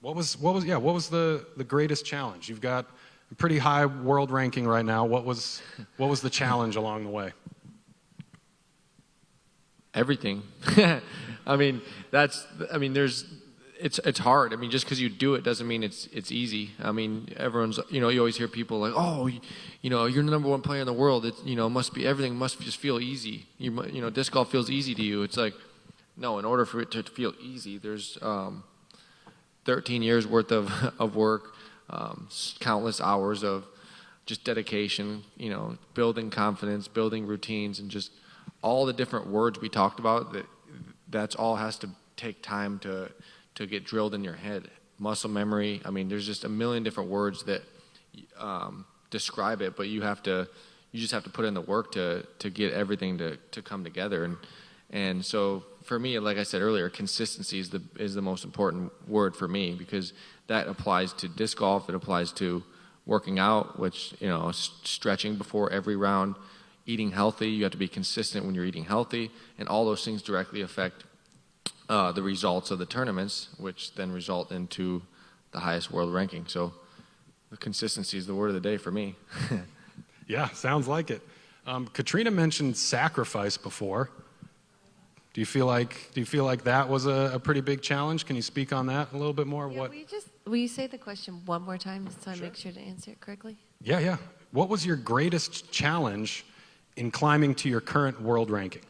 S1: What was the greatest challenge? You've got a pretty high world ranking right now. What was the challenge along the way?
S2: Everything. I mean, it's hard. I mean, just because you do it doesn't mean it's easy. I mean, everyone's, you always hear people like, oh, you're the number one player in the world. Everything must just feel easy. Disc golf feels easy to you. It's like, no, in order for it to feel easy, there's 13 years worth of work, countless hours of just dedication, building confidence, building routines, and just all the different words we talked about. That's all has to take time to get drilled in your head. Muscle memory. I mean, there's just a million different words that describe it, but you just have to put in the work to get everything to come together. And so for me, like I said earlier, consistency is the most important word for me, because that applies to disc golf. It applies to working out, which, stretching before every round, eating healthy. You have to be consistent when you're eating healthy, and all those things directly affect the results of the tournaments, which then result into the highest world ranking. So the consistency is the word of the day for me.
S1: Yeah, sounds like it. Catrina mentioned sacrifice before. Do you feel like that was a pretty big challenge? Can you speak on that a little bit more?
S4: Yeah, will you say the question one more time so I make sure to answer it correctly?
S1: Yeah. What was your greatest challenge in climbing to your current world ranking?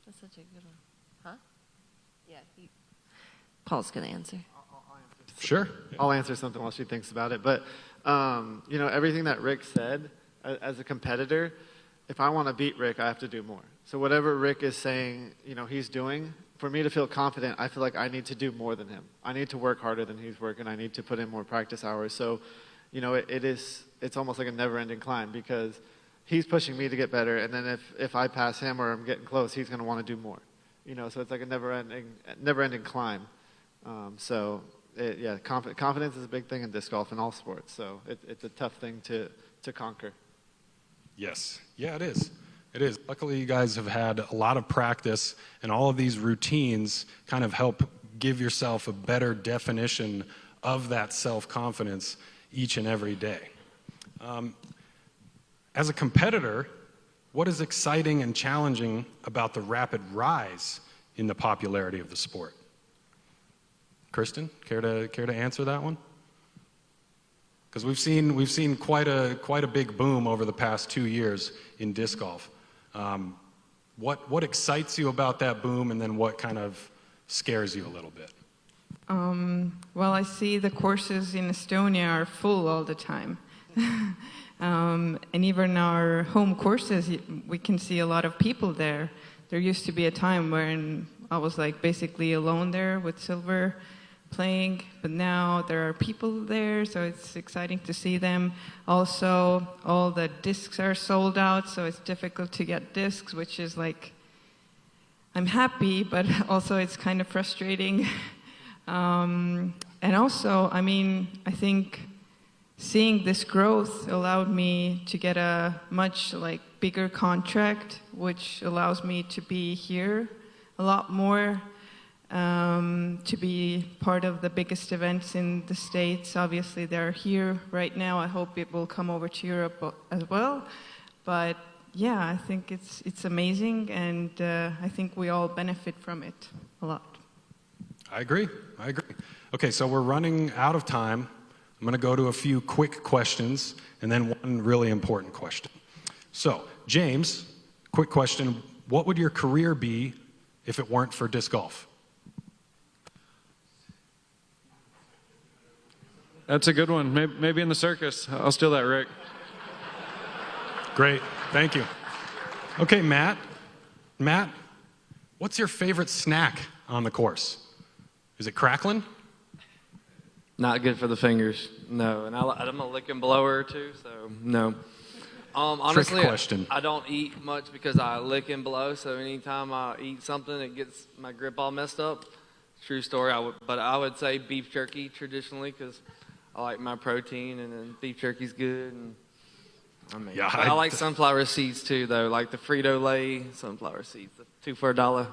S4: That's such a good one. Huh? Yeah. Paul's going to answer.
S1: Sure.
S5: I'll answer something while she thinks about it. But, everything that Rick said, as a competitor, if I want to beat Rick, I have to do more. So whatever Rick is saying, he's doing, for me to feel confident, I feel like I need to do more than him. I need to work harder than he's working. I need to put in more practice hours. So, it's almost like a never-ending climb, because he's pushing me to get better, and then if I pass him or I'm getting close, he's going to want to do more. So it's like a never-ending climb. Confidence is a big thing in disc golf and all sports. So it's a tough thing to conquer.
S1: Yes. Yeah, it is. It is. Luckily, you guys have had a lot of practice, and all of these routines kind of help give yourself a better definition of that self-confidence each and every day. As a competitor, what is exciting and challenging about the rapid rise in the popularity of the sport? Kristin, care to answer that one? Because we've seen quite a big boom over the past 2 years in disc golf. What excites you about that boom, and then what kind of scares you a little bit?
S3: Well, I see the courses in Estonia are full all the time. And even our home courses, we can see a lot of people there. There used to be a time when I was like basically alone there with silver playing, but now there are people there, so it's exciting to see them. Also, all the discs are sold out, so it's difficult to get discs, which is like, I'm happy, but also it's kind of frustrating. And also, I think seeing this growth allowed me to get a much bigger contract, which allows me to be here a lot more, to be part of the biggest events in the States. Obviously, they're here right now. I hope it will come over to Europe as well. But yeah, I think it's amazing, and I think we all benefit from it a lot.
S1: I agree. Okay, so we're running out of time. I'm going to go to a few quick questions and then one really important question. So, James, quick question. What would your career be if it weren't for disc golf?
S6: That's a good one. Maybe in the circus. I'll steal that, Rick.
S1: Great. Thank you. Okay, Matt. Matt, what's your favorite snack on the course? Is it crackling?
S9: Not good for the fingers, no. And I'm a lick and blower too, so no. Honestly,
S1: question.
S9: I don't eat much because I lick and blow, so anytime I eat something, it gets my grip all messed up. True story, but I would say beef jerky traditionally, because I like my protein, and then beef jerky's good. And
S1: Yeah,
S9: I like sunflower seeds too, though. Like the Frito-Lay sunflower seeds, 2 for $1.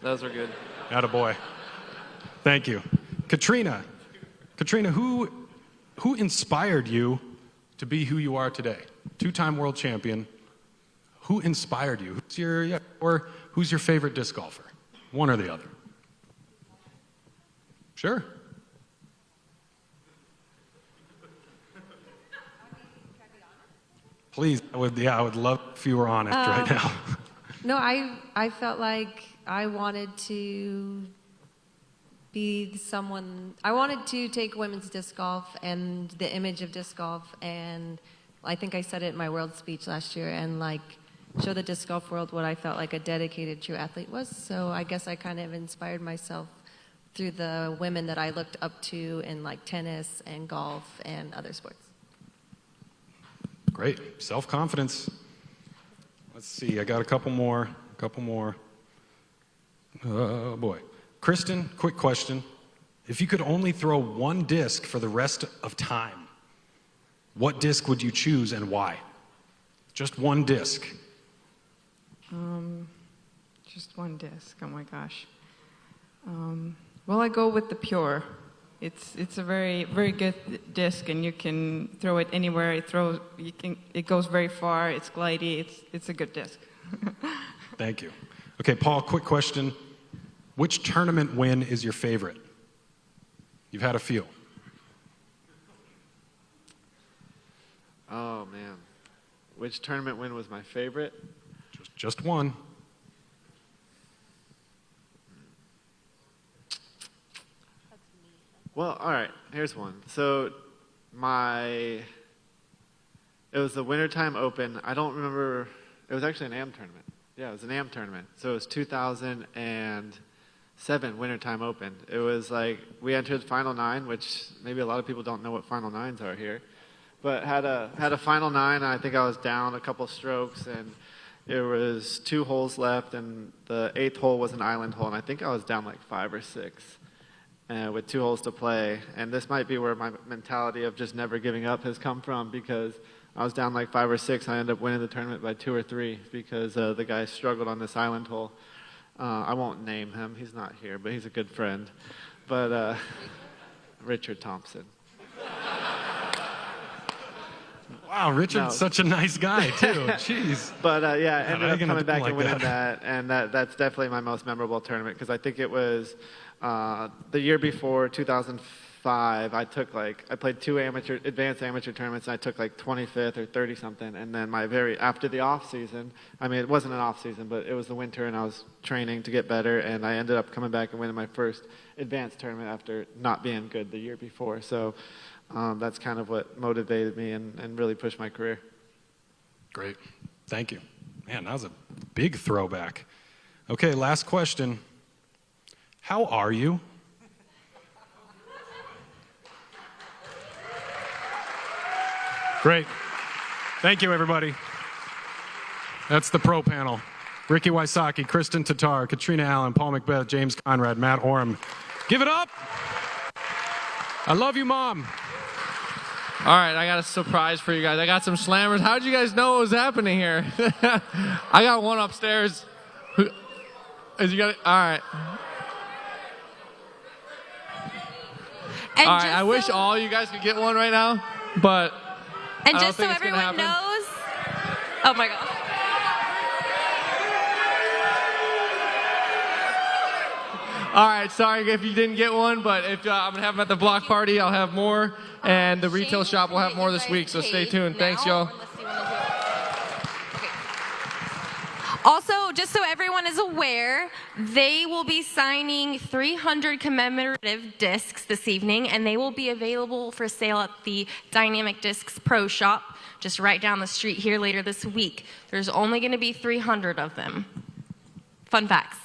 S9: Those are good.
S1: Attaboy. Thank you. Catrina, who inspired you to be who you are today? 2-time world champion. Who inspired you? Who's your favorite disc golfer? One or the other. Sure. Please, I would love if you were honest right now.
S4: No, I felt like I wanted to be someone. I wanted to take women's disc golf and the image of disc golf, and I think I said it in my world speech last year, and like show the disc golf world what I felt like a dedicated true athlete was. So I guess I kind of inspired myself through the women that I looked up to in like tennis and golf and other sports.
S1: Great. Self-confidence. Let's see. I got a couple more. Oh, boy. Kristin, quick question. If you could only throw one disc for the rest of time, what disc would you choose and why? Just one disc.
S3: Just one disc. Oh my gosh. Well, I go with the Pure. It's a very very good disc, and you can throw it anywhere. It goes very far. It's glidey. It's a good disc.
S1: Thank you. Okay, Paul, quick question. Which tournament win is your favorite? You've had a few.
S5: Oh, man. Which tournament win was my favorite?
S1: Just one.
S5: Well, all right, here's one. So it was the Wintertime Open. I don't remember, it was actually an AM tournament. Yeah, it was an AM tournament. So it was 2007 Wintertime Open. It was like, we entered Final 9, which maybe a lot of people don't know what Final 9s are here. But had a Final 9, and I think I was down a couple strokes, and there was 2 holes left, and the 8th hole was an island hole, and I think I was down like 5 or 6. With 2 holes to play, and this might be where my mentality of just never giving up has come from, because I was down like 5 or 6, and I ended up winning the tournament by 2 or 3 because the guy struggled on this island hole. I won't name him, he's not here, but he's a good friend. But Richard Thompson.
S1: Wow, Richard's such a nice guy too. Jeez.
S5: But yeah, I ended up coming back and winning
S1: that,
S5: and that's definitely my most memorable tournament, because I think it was the year before, 2005. I played 2 advanced amateur tournaments, and I took like 25th or 30 something. And then after the off season, I mean, it wasn't an off season, but it was the winter, and I was training to get better, and I ended up coming back and winning my first advanced tournament after not being good the year before. So that's kind of what motivated me and really pushed my career.
S1: Great. Thank you. Man, that was a big throwback. Okay, last question. How are you? Great. Thank you, everybody. That's the pro panel. Ricky Wysocki, Kristin Tattar, Catrina Allen, Paul McBeth, James Conrad, Matt Auram. Give it up. I love you, Mom.
S2: All right, I got a surprise for you guys. I got some slammers. How did you guys know what was happening here? I got one upstairs. All right.
S10: And
S2: all right, I wish all you guys could get one right now, but
S10: and just so everyone knows, oh my God.
S2: All right, sorry if you didn't get one, but if I'm going to have them at the block party, I'll have more, and the retail shop will have more this week, so stay tuned. Thanks, y'all.
S10: Also, just so everyone is aware, they will be signing 300 commemorative discs this evening, and they will be available for sale at the Dynamic Discs Pro Shop, just right down the street here later this week. There's only going to be 300 of them. Fun facts.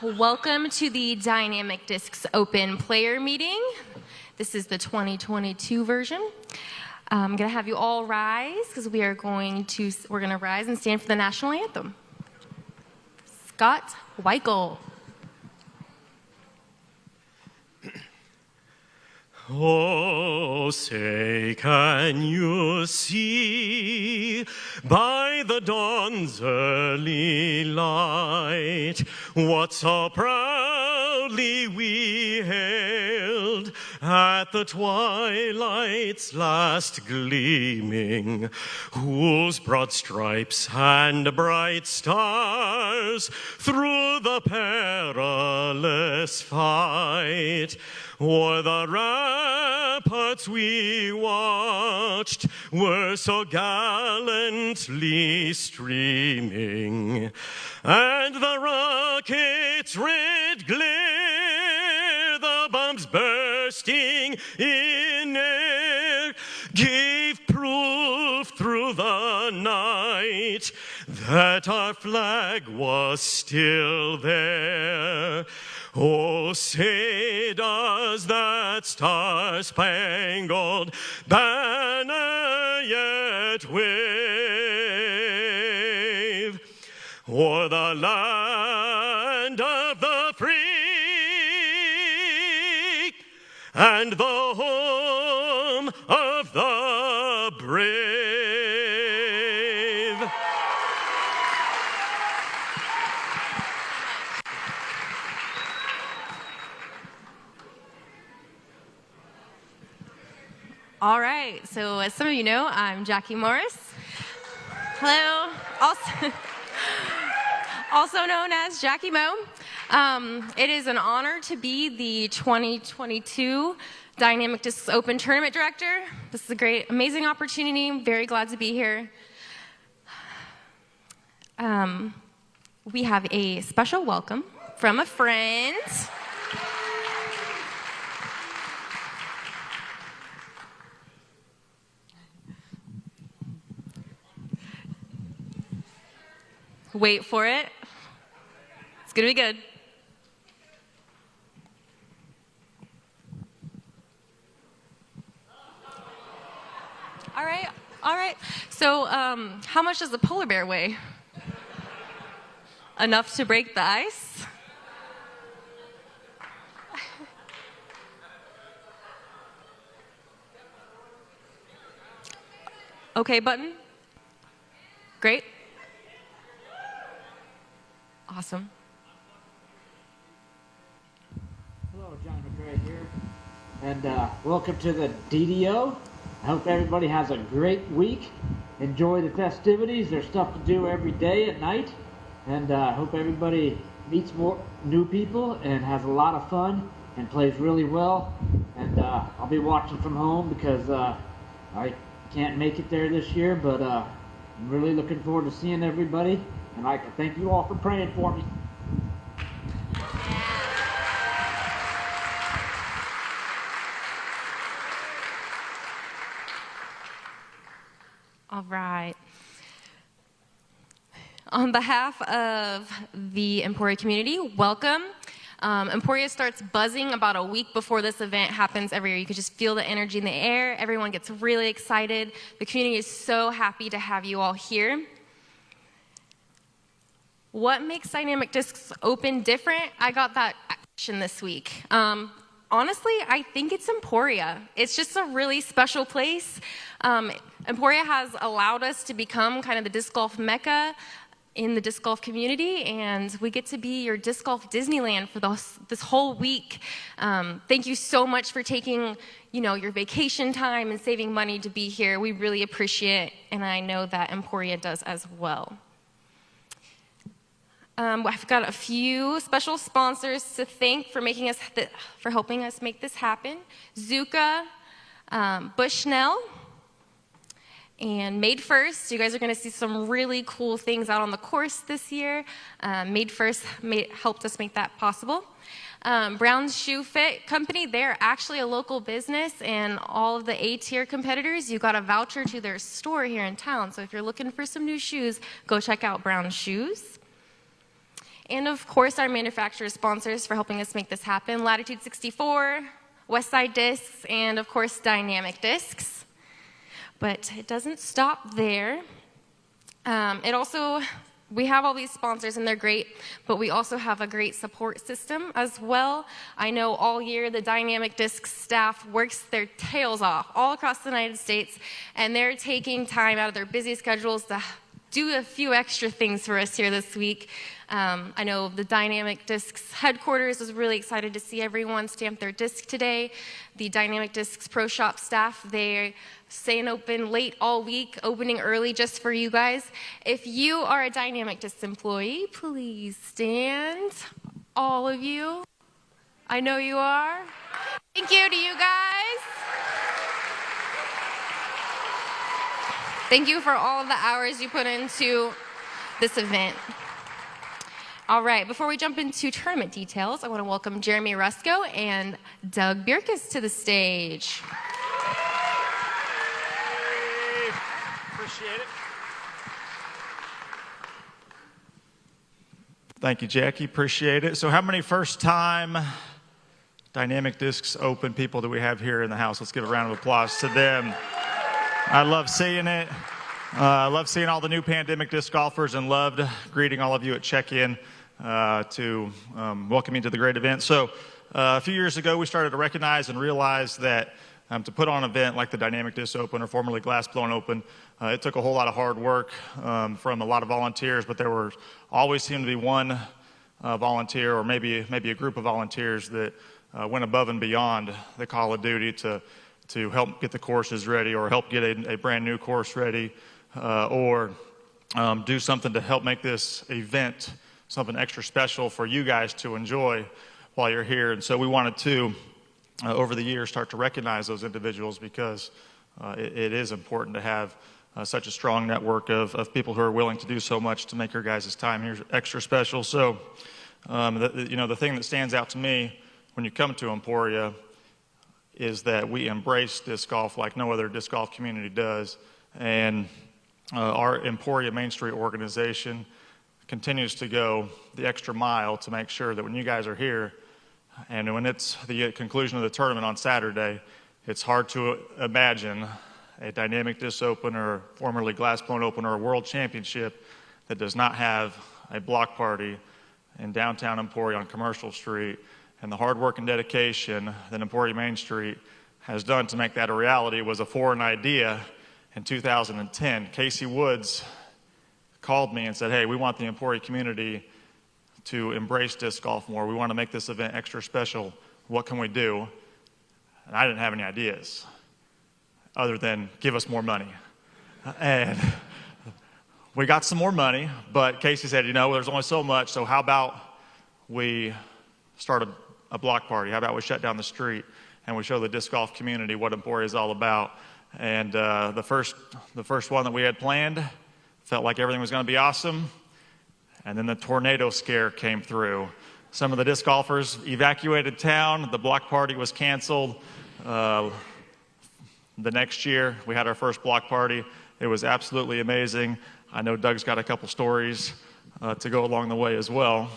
S10: Welcome to the Dynamic Discs Open player meeting. This is the 2022 version. I'm going to have you all rise because we're going to rise and stand for the national anthem. Scott Weichel.
S11: Oh, say, can you see by the dawn's early light what so proudly we hailed at the twilight's last gleaming, whose broad stripes and bright stars through the perilous fight o'er the ramparts we watched were so gallantly streaming, and the rocket's red glare, the bombs bursting in air, gave proof through the night that our flag was still there. Oh, say does that star-spangled banner yet wave o'er the land of the free and the home of the brave?
S10: All right, so as some of you know, I'm Jackie Morris. Hello, also known as Jackie Mo. It is an honor to be the 2022 Dynamic Discs Open Tournament Director. This is a great, amazing opportunity. I'm very glad to be here. We have a special welcome from a friend. Wait for it. It's going to be good. All right. So how much does a polar bear weigh? Enough to break the ice? Okay, button. Great. Awesome.
S12: Hello, John McRae here, and welcome to the DDO. I hope everybody has a great week. Enjoy the festivities. There's stuff to do every day at night, and I hope everybody meets more new people and has a lot of fun and plays really well. And I'll be watching from home because I can't make it there this year, but I'm really looking forward to seeing everybody. And I'd like to thank you all for praying for me.
S10: All right. On behalf of the Emporia community, welcome. Emporia starts buzzing about a week before this event happens every year. You can just feel the energy in the air. Everyone gets really excited. The community is so happy to have you all here. What makes Dynamic Discs Open different? I got that question this week. Honestly, I think it's Emporia. It's just a really special place. Emporia has allowed us to become kind of the disc golf mecca in the disc golf community, and we get to be your disc golf Disneyland for this whole week. Thank you so much for taking, your vacation time and saving money to be here. We really appreciate it, and I know that Emporia does as well. I've got a few special sponsors to thank for helping us make this happen. Zuka, Bushnell, and Made First. You guys are going to see some really cool things out on the course this year. Made First helped us make that possible. Brown's Shoe Fit Company, they're actually a local business, and all of the A-tier competitors, you got a voucher to their store here in town. So if you're looking for some new shoes, go check out Brown's Shoes. And of course, our manufacturer sponsors for helping us make this happen, Latitude 64, Westside Discs, and of course, Dynamic Discs. But it doesn't stop there. We have all these sponsors and they're great, but we also have a great support system as well. I know all year the Dynamic Discs staff works their tails off all across the United States, and they're taking time out of their busy schedules to do a few extra things for us here this week. I know the Dynamic Discs headquarters was really excited to see everyone stamp their disc today. The Dynamic Discs Pro Shop staff, they're staying open late all week, opening early just for you guys. If you are a Dynamic Discs employee, please stand, all of you. I know you are. Thank you to you guys. Thank you for all of the hours you put into this event. All right, before we jump into tournament details, I want to welcome Jeremy Rusco and Doug Bierkus to the stage.
S13: Hey, appreciate it. Thank you, Jackie. Appreciate it. So how many first-time Dynamic Discs Open people do we have here in the house? Let's give a round of applause to them. I love seeing it. I love seeing all the new pandemic disc golfers and loved greeting all of you at check-in to welcome you to the great event. So a few years ago, we started to recognize and realize that to put on an event like the Dynamic Disc Open, or formerly Glass Blown Open, it took a whole lot of hard work from a lot of volunteers, but there were always seemed to be one volunteer or maybe a group of volunteers that went above and beyond the call of duty to help get the courses ready, or help get a brand new course ready, or do something to help make this event something extra special for you guys to enjoy while you're here. And so we wanted to, over the years, start to recognize those individuals, because it is important to have such a strong network of people who are willing to do so much to make your guys' time here extra special. So, the thing that stands out to me when you come to Emporia is that we embrace disc golf like no other disc golf community does. And our Emporia Main Street organization continues to go the extra mile to make sure that when you guys are here, and when it's the conclusion of the tournament on Saturday, it's hard to imagine a Dynamic Disc Open, or formerly Glass Blown Open, or a World Championship that does not have a block party in downtown Emporia on Commercial Street. And the hard work and dedication that Emporia Main Street has done to make that a reality was a foreign idea in 2010. Casey Woods called me and said, hey, we want the Emporia community to embrace disc golf more. We want to make this event extra special. What can we do? And I didn't have any ideas other than give us more money. And we got some more money, but Casey said, there's only so much, so how about we start a block party? How about we shut down the street and we show the disc golf community what Emporia is all about? And the first one that we had planned felt like everything was going to be awesome, and then the tornado scare came through. Some of the disc golfers evacuated town. The block party was canceled. The next year, we had our first block party. It was absolutely amazing. I know Doug's got a couple stories to go along the way as well.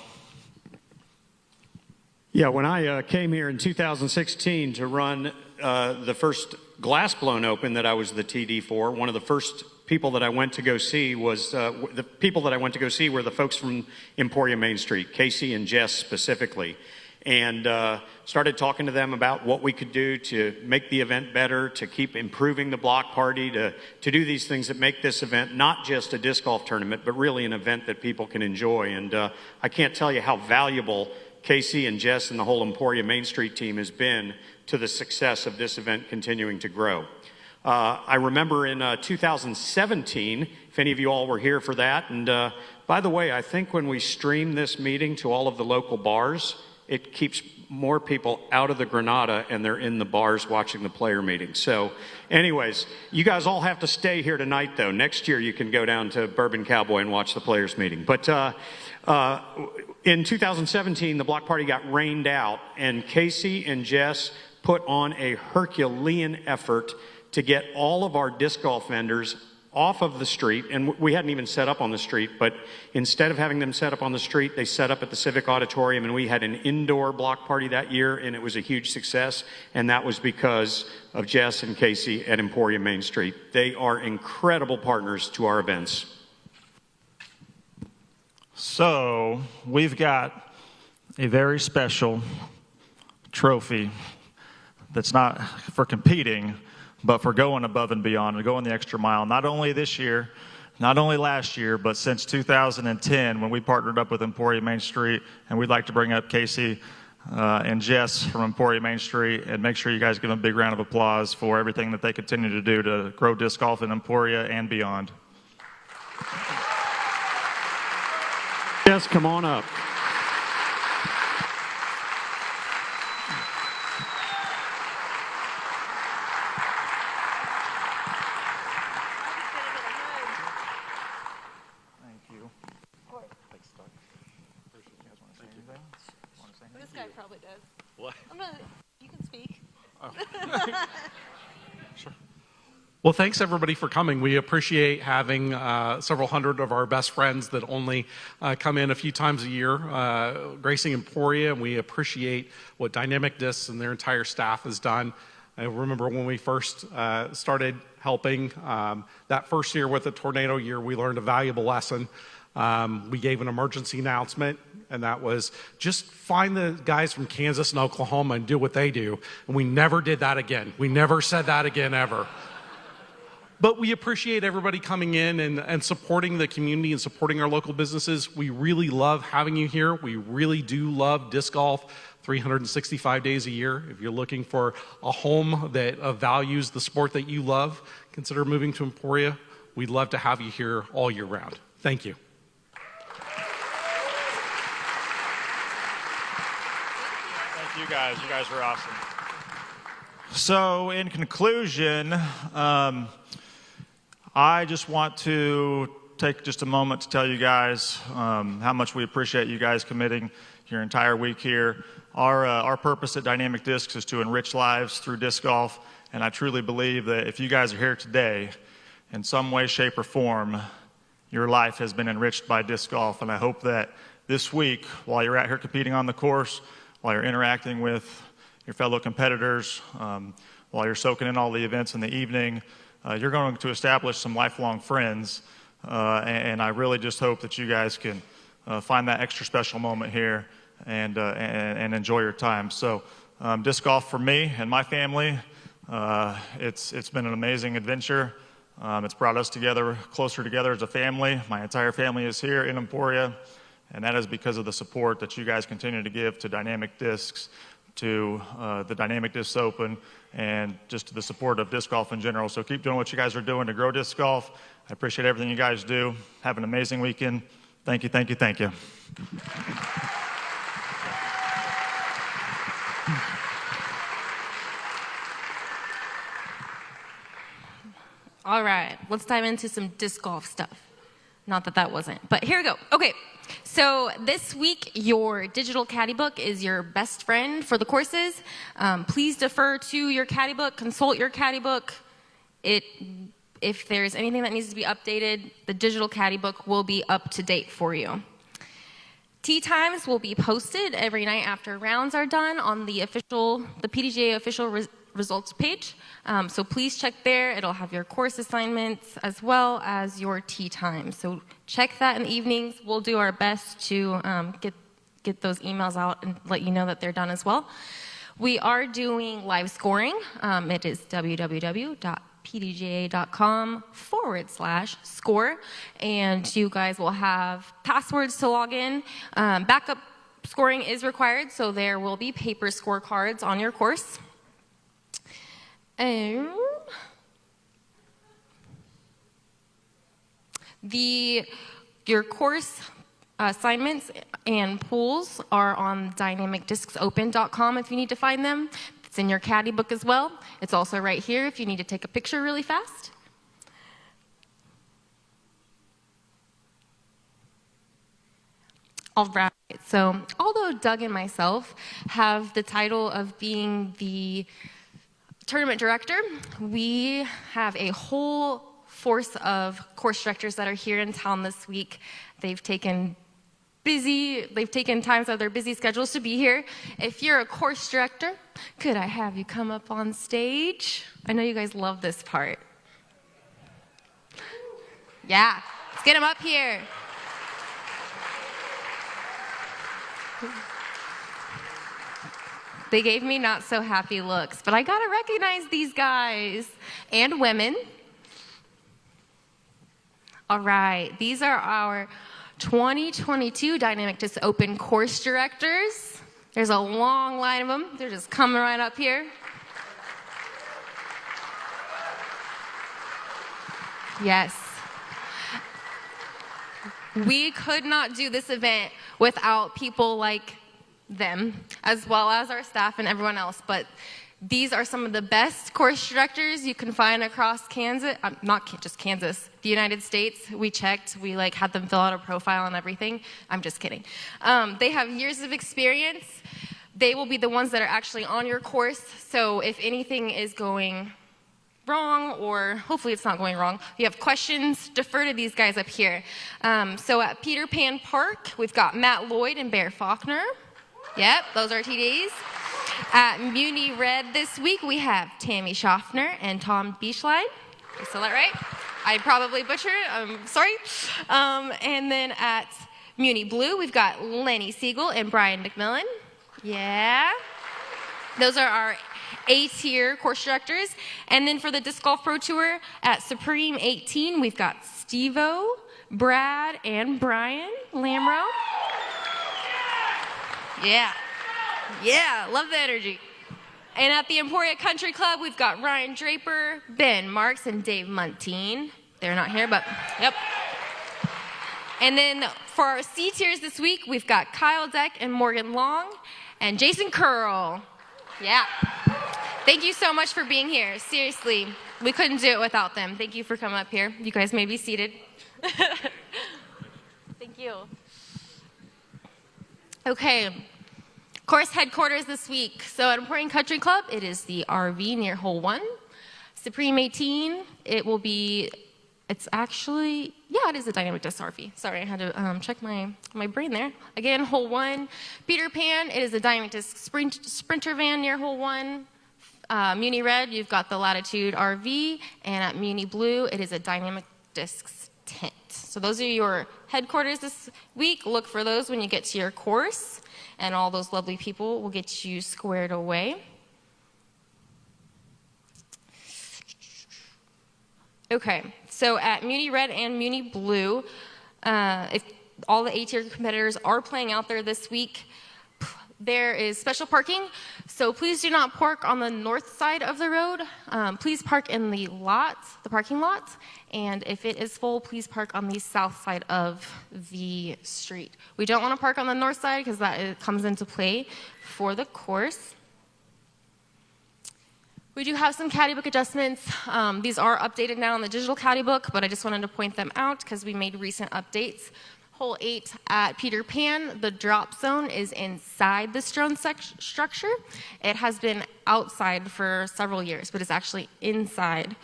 S14: Yeah, when I came here in 2016 to run the first Glass Blown Open that I was the TD for, one of the first people that I went to go see was the people that I went to go see were the folks from Emporia Main Street, Casey and Jess specifically, and started talking to them about what we could do to make the event better, to keep improving the block party, to do these things that make this event not just a disc golf tournament, but really an event that people can enjoy. And I can't tell you how valuable Casey and Jess and the whole Emporia Main Street team has been to the success of this event continuing to grow. I remember in 2017, if any of you all were here for that, and by the way, I think when we stream this meeting to all of the local bars, it keeps more people out of the Granada and they're in the bars watching the player meeting. So anyways, you guys all have to stay here tonight though. Next year you can go down to Bourbon Cowboy and watch the players meeting. But in 2017, the block party got rained out, and Casey and Jess put on a Herculean effort to get all of our disc golf vendors off of the street, and we hadn't even set up on the street, but instead of having them set up on the street, they set up at the Civic Auditorium, and we had an indoor block party that year, and it was a huge success, and that was because of Jess and Casey at Emporium Main Street. They are incredible partners to our events.
S13: So we've got a very special trophy that's not for competing, but for going above and beyond and going the extra mile, not only this year, not only last year, but since 2010 when we partnered up with Emporium Main Street. And we'd like to bring up Casey and Jess from Emporium Main Street and make sure you guys give them a big round of applause for everything that they continue to do to grow disc golf in Emporia and beyond.
S14: Jess, come on up.
S10: Probably does.
S11: What?
S10: You can speak.
S15: Sure. Well, thanks everybody for coming. We appreciate having several hundred of our best friends that only come in a few times a year, gracing Emporia, and we appreciate what Dynamic Discs and their entire staff has done. I remember when we first started helping, that first year with the tornado year, we learned a valuable lesson. We gave an emergency announcement, and that was just find the guys from Kansas and Oklahoma and do what they do. And we never did that again. We never said that again, ever. But we appreciate everybody coming in and supporting the community and supporting our local businesses. We really love having you here. We really do love disc golf 365 days a year. If you're looking for a home that values the sport that you love, consider moving to Emporia. We'd love to have you here all year round. Thank you.
S13: You guys are awesome. So in conclusion, I just want to take just a moment to tell you guys how much we appreciate you guys committing your entire week here. Our purpose at Dynamic Discs is to enrich lives through disc golf, and I truly believe that if you guys are here today, in some way, shape, or form, your life has been enriched by disc golf, and I hope that this week, while you're out here competing on the course, while you're interacting with your fellow competitors, while you're soaking in all the events in the evening, you're going to establish some lifelong friends. And I really just hope that you guys can find that extra special moment here and enjoy your time. So disc golf for me and my family, it's been an amazing adventure. It's brought us together, closer together as a family. My entire family is here in Emporia. And that is because of the support that you guys continue to give to Dynamic Discs, to the Dynamic Discs Open, and just to the support of disc golf in general. So keep doing what you guys are doing to grow disc golf. I appreciate everything you guys do. Have an amazing weekend. Thank you, thank you, thank you.
S10: All right, let's dive into some disc golf stuff. Not that that wasn't, but here we go. Okay, so this week, your digital caddy book is your best friend for the courses. Please defer to your caddy book, consult your caddy book. If there's anything that needs to be updated, the digital caddy book will be up to date for you. Tee times will be posted every night after rounds are done on the PDGA official results page. So please check there. It'll have your course assignments as well as your tee time. So check that in the evenings. We'll do our best to get those emails out and let you know that they're done as well. We are doing live scoring. It is www.pdga.com/score. And you guys will have passwords to log in. Backup scoring is required, so there will be paper scorecards on your course. Your course assignments and pools are on dynamicdiscsopen.com if you need to find them. It's in your caddy book as well. It's also right here if you need to take a picture really fast. All right, so although Doug and myself have the title of being the tournament director, we have a whole force of course directors that are here in town this week. They've taken times out of their busy schedules to be here. If you're a course director, could I have you come up on stage? I know you guys love this part. Yeah, let's get them up here. They gave me not so happy looks, but I gotta recognize these guys and women. All right, these are our 2022 Dynamic Disc Open course directors. There's a long line of them. They're just coming right up here. Yes. We could not do this event without people like them, as well as our staff and everyone else. But these are some of the best course directors you can find across Kansas, not just Kansas, the United States. We checked, we had them fill out a profile and everything. I'm just kidding. They have years of experience. They will be the ones that are actually on your course. So if anything is going wrong, or hopefully it's not going wrong, you have questions, defer to these guys up here. So at Peter Pan Park, we've got Matt Lloyd and Bear Faulkner. Yep, those are TDs. At Muni Red this week, we have Tammy Schaffner and Tom Beachline. Did I spell that right? I probably butchered it. I'm sorry. And then at Muni Blue, we've got Lenny Siegel and Brian McMillan. Yeah. Those are our A-tier course directors. And then for the Disc Golf Pro Tour at Supreme 18, we've got Steve-O, Brad, and Brian Lamro. Yeah. Yeah, love the energy. And at the Emporia Country Club, we've got Ryan Draper, Ben Marks, and Dave Muntean. They're not here, but yep. And then for our C tiers this week, we've got Kyle Deck and Morgan Long and Jason Curl. Yeah. Thank you so much for being here. Seriously, we couldn't do it without them. Thank you for coming up here. You guys may be seated. Thank you. Okay. Course headquarters this week. So at Emporium Country Club, it is the RV near hole 1. Supreme 18, it will be, it's actually, yeah, it is a Dynamic Disc RV. Sorry, I had to check my brain there. Again, hole 1. Peter Pan, it is a Dynamic Disc Sprinter van near hole 1. Muni Red, you've got the Latitude RV. And at Muni Blue, it is a Dynamic Discs tent. So those are your headquarters this week. Look for those when you get to your course. And all those lovely people will get you squared away. Okay, so at Muni Red and Muni Blue, if all the A-tier competitors are playing out there this week, there is special parking. So please do not park on the north side of the road. Please park in the parking lot. And if it is full, please park on the south side of the street. We don't want to park on the north side because that comes into play for the course. We do have some caddy book adjustments. These are updated now in the digital caddy book, but I just wanted to point them out because we made recent updates. Hole 8 at Peter Pan, the drop zone is inside the stone structure. It has been outside for several years, but it's actually inside.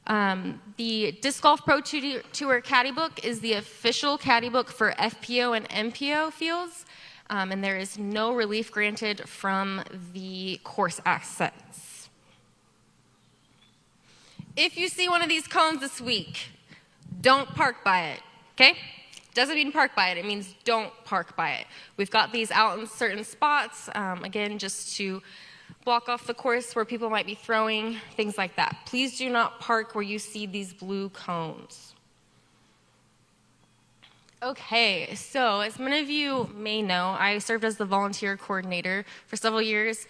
S10: The Disc Golf Pro Tour Caddy Book is the official caddy book for FPO and MPO fields, and there is no relief granted from the course assets. If you see one of these cones this week, don't park by it, okay? Doesn't mean park by it, it means don't park by it. We've got these out in certain spots, again, just to block off the course where people might be throwing, things like that. Please do not park where you see these blue cones. Okay, so as many of you may know, I served as the volunteer coordinator for several years.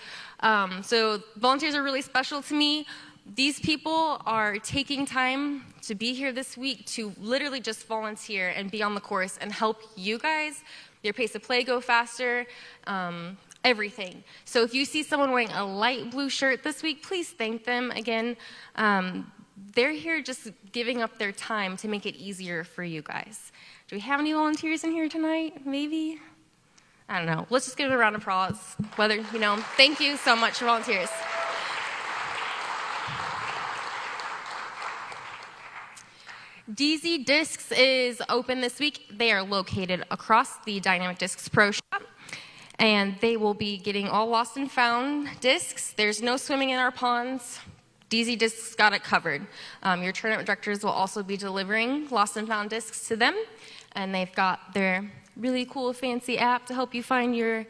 S10: So volunteers are really special to me. These people are taking time to be here this week to literally just volunteer and be on the course and help you guys, your pace of play go faster, everything. So if you see someone wearing a light blue shirt this week, please thank them. Again, they're here just giving up their time to make it easier for you guys. Do we have any volunteers in here tonight? Maybe? I don't know. Let's just give them a round of applause. Thank you so much for volunteers. DZ Discs is open this week. They are located across the Dynamic Discs Pro Shop, and they will be getting all lost and found discs. There's no swimming in our ponds. DZ Discs got it covered. Your tournament directors will also be delivering lost and found discs to them, and they've got their really cool fancy app to help you find your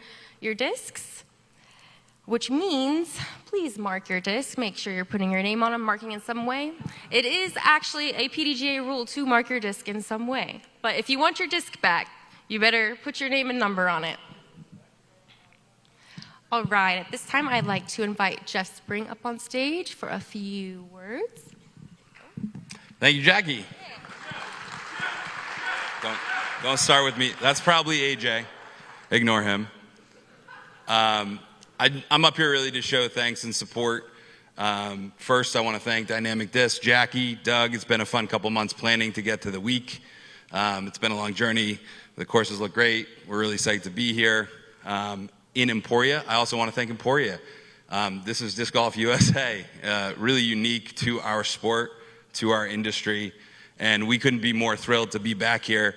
S10: discs, which means please mark your disc. Make sure you're putting your name on them, marking in some way. It is actually a PDGA rule to mark your disc in some way, but if you want your disc back, you better put your name and number on it. All right, at this time, I'd like to invite Jeff Spring up on stage for a few words.
S16: Thank you, Jackie. Don't start with me. That's probably AJ. Ignore him. I'm up here really to show thanks and support. First, I want to thank Dynamic Disc, Jackie, Doug. It's been a fun couple months planning to get to the week. It's been a long journey. The courses look great. We're really psyched to be here. In Emporia, I also want to thank Emporia. This is Disc Golf USA, really unique to our sport, to our industry, and we couldn't be more thrilled to be back here.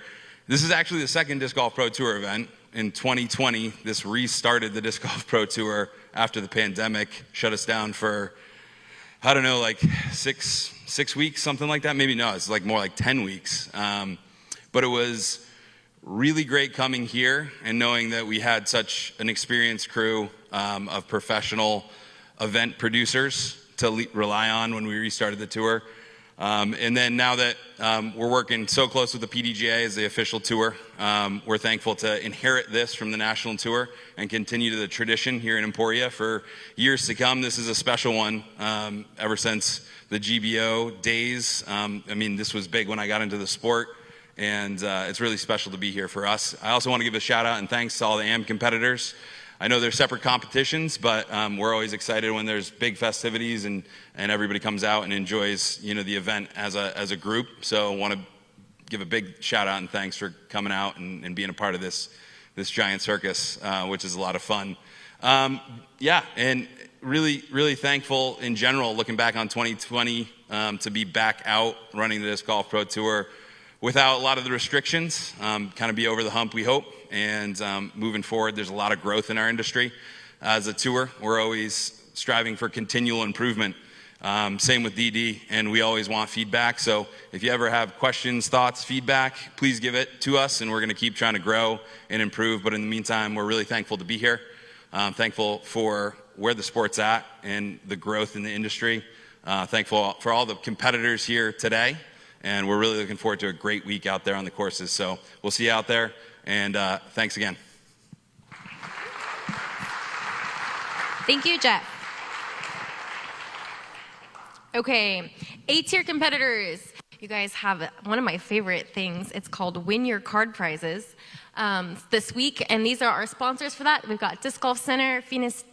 S16: This is actually the second Disc Golf Pro Tour event. In 2020, this restarted the Disc Golf Pro Tour after the pandemic shut us down for, I don't know, like six weeks, something like that. Maybe no, it's like more like 10 weeks. But it was really great coming here and knowing that we had such an experienced crew of professional event producers to rely on when we restarted the tour. And then now that we're working so close with the PDGA as the official tour, we're thankful to inherit this from the national tour and continue the tradition here in Emporia for years to come. This is a special one ever since the GBO days. I mean, this was big when I got into the sport. And it's really special to be here for us. I also want to give a shout out and thanks to all the AM competitors. I know they're separate competitions, but we're always excited when there's big festivities and everybody comes out and enjoys, you know, the event as a group. So I want to give a big shout out and thanks for coming out and being a part of this giant circus, which is a lot of fun. Yeah, and really thankful in general, looking back on 2020, to be back out running the Disc Golf Pro Tour without a lot of the restrictions, kind of be over the hump, we hope. And moving forward, there's a lot of growth in our industry. As a tour, we're always striving for continual improvement. Same with DD, and we always want feedback. So if you ever have questions, thoughts, feedback, please give it to us, and we're going to keep trying to grow and improve. But in the meantime, we're really thankful to be here. Thankful for where the sport's at and the growth in the industry. Thankful for all the competitors here today. And we're really looking forward to a great week out there on the courses. So we'll see you out there, and thanks again.
S10: Thank you, Jeff. Okay, A-tier competitors. You guys have one of my favorite things. It's called Win Your Card Prizes this week, and these are our sponsors for that. We've got Disc Golf Center, Phoenix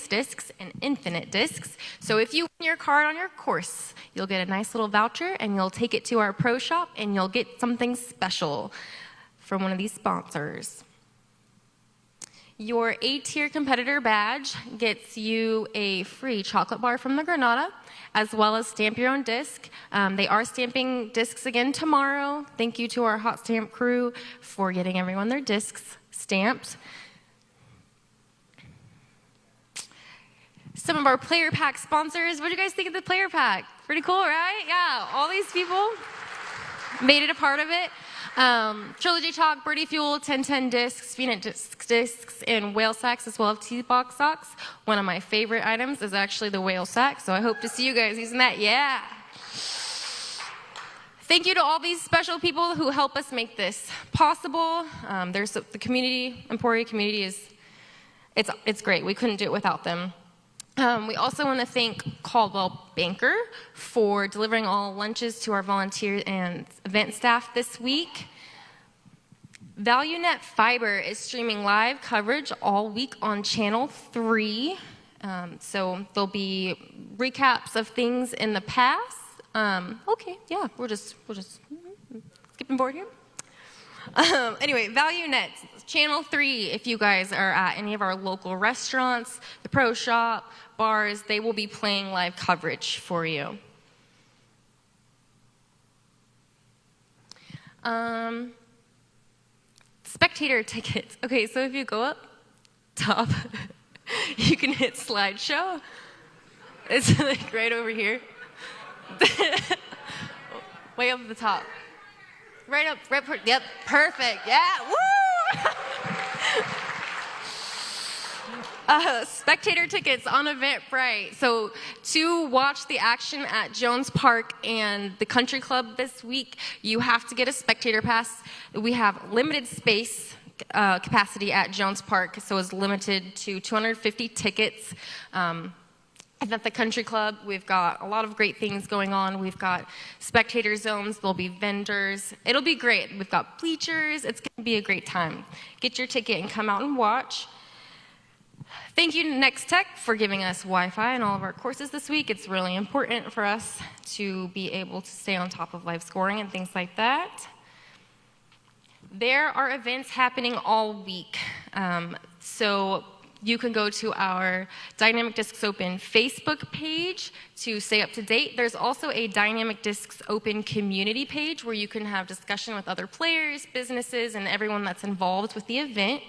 S10: Discs, and Infinite Discs. So if you win your card on your course, you'll get a nice little voucher, and you'll take it to our pro shop, and you'll get something special from one of these sponsors. Your A-tier competitor badge gets you a free chocolate bar from the Granada, as well as stamp your own disc. They are stamping discs again tomorrow. Thank you to our hot stamp crew for getting everyone their discs stamped. Some of our player pack sponsors. What do you guys think of the player pack? Pretty cool, right? Yeah, all these people made it a part of it. Trilogy Chalk, Birdie Fuel, 1010 Discs, Phoenix Discs, and whale sacks, as well as T-box socks. One of my favorite items is actually the whale sack, so I hope to see you guys using that. Yeah. Thank you to all these special people who help us make this possible. There's the community, Emporia community it's great. We couldn't do it without them. We also want to thank Caldwell Banker for delivering all lunches to our volunteer and event staff this week. ValueNet Fiber is streaming live coverage all week on Channel 3. So there'll be recaps of things in the past. Okay, yeah, we're just skipping board here. Anyway, ValueNet, Channel 3, if you guys are at any of our local restaurants, the pro shop, bars, they will be playing live coverage for you. Spectator tickets. Okay, so if you go up top, you can hit slideshow. It's like right over here. Way up at the top. Right up, yep, perfect, yeah, woo! Spectator tickets on Eventbrite. So to watch the action at Jones Park and the Country Club this week, you have to get a spectator pass. We have limited space capacity at Jones Park, so it's limited to 250 tickets. And at the Country Club, we've got a lot of great things going on. We've got spectator zones, there'll be vendors. It'll be great. We've got bleachers. It's gonna be a great time. Get your ticket and come out and watch. Thank you to Next Tech for giving us Wi-Fi in all of our courses this week. It's really important for us to be able to stay on top of live scoring and things like that. There are events happening all week. So you can go to our Dynamic Discs Open Facebook page to stay up to date. There's also a Dynamic Discs Open community page where you can have discussion with other players, businesses, and everyone that's involved with the event.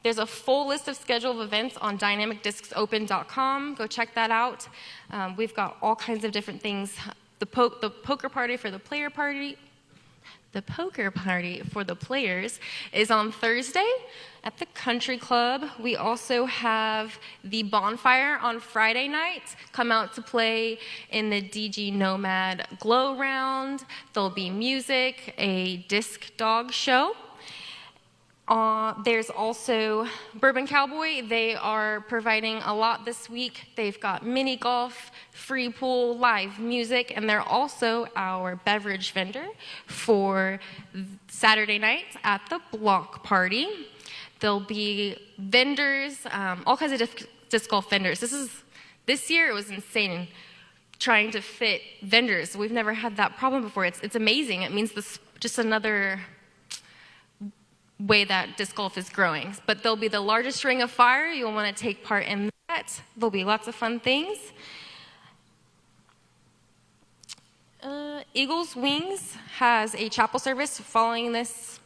S10: There's a full list of scheduled events on dynamicdiscsopen.com. Go check that out. We've got all kinds of different things. The poker party for the player party. The poker party for the players is on Thursday at the Country Club. We also have the bonfire on Friday night. Come out to play in the DG Nomad Glow Round. There'll be music, a disc dog show. There's also Bourbon Cowboy. They are providing a lot this week. They've got mini golf, free pool, live music, and they're also our beverage vendor for Saturday night at the block party. There'll be vendors, all kinds of disc golf vendors. This year it was insane trying to fit vendors. We've never had that problem before. It's amazing. It means this just another way that disc golf is growing. But there'll be the largest ring of fire. You'll want to take part in that. There'll be lots of fun things. Eagles Wings has a chapel service following this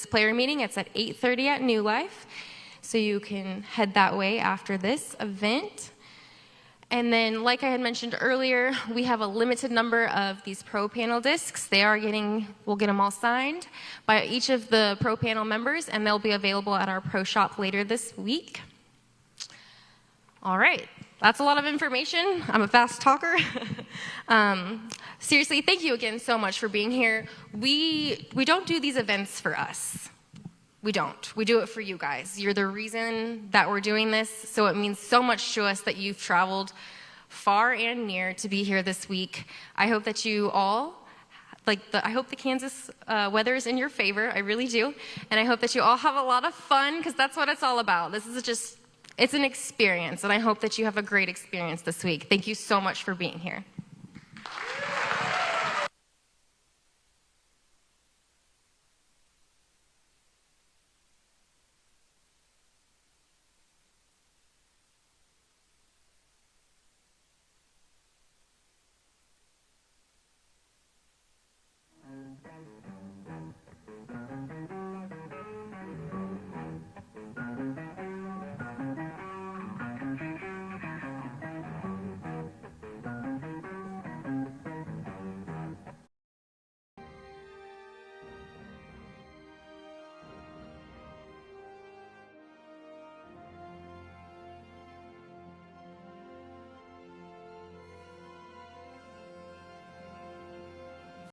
S10: player meeting. It's at 8:30 at New Life. So you can head that way after this event. And then, like I had mentioned earlier, we have a limited number of these Pro Panel discs. We'll get them all signed by each of the Pro Panel members, and they'll be available at our Pro Shop later this week. All right, that's a lot of information. I'm a fast talker. Seriously, thank you again so much for being here. We don't do these events for us. We don't. We do it for you guys. You're the reason that we're doing this, so it means so much to us that you've traveled far and near to be here this week. I hope that you all, I hope the Kansas weather is in your favor. I really do. And I hope that you all have a lot of fun, because that's what it's all about. This is it's an experience, and I hope that you have a great experience this week. Thank you so much for being here.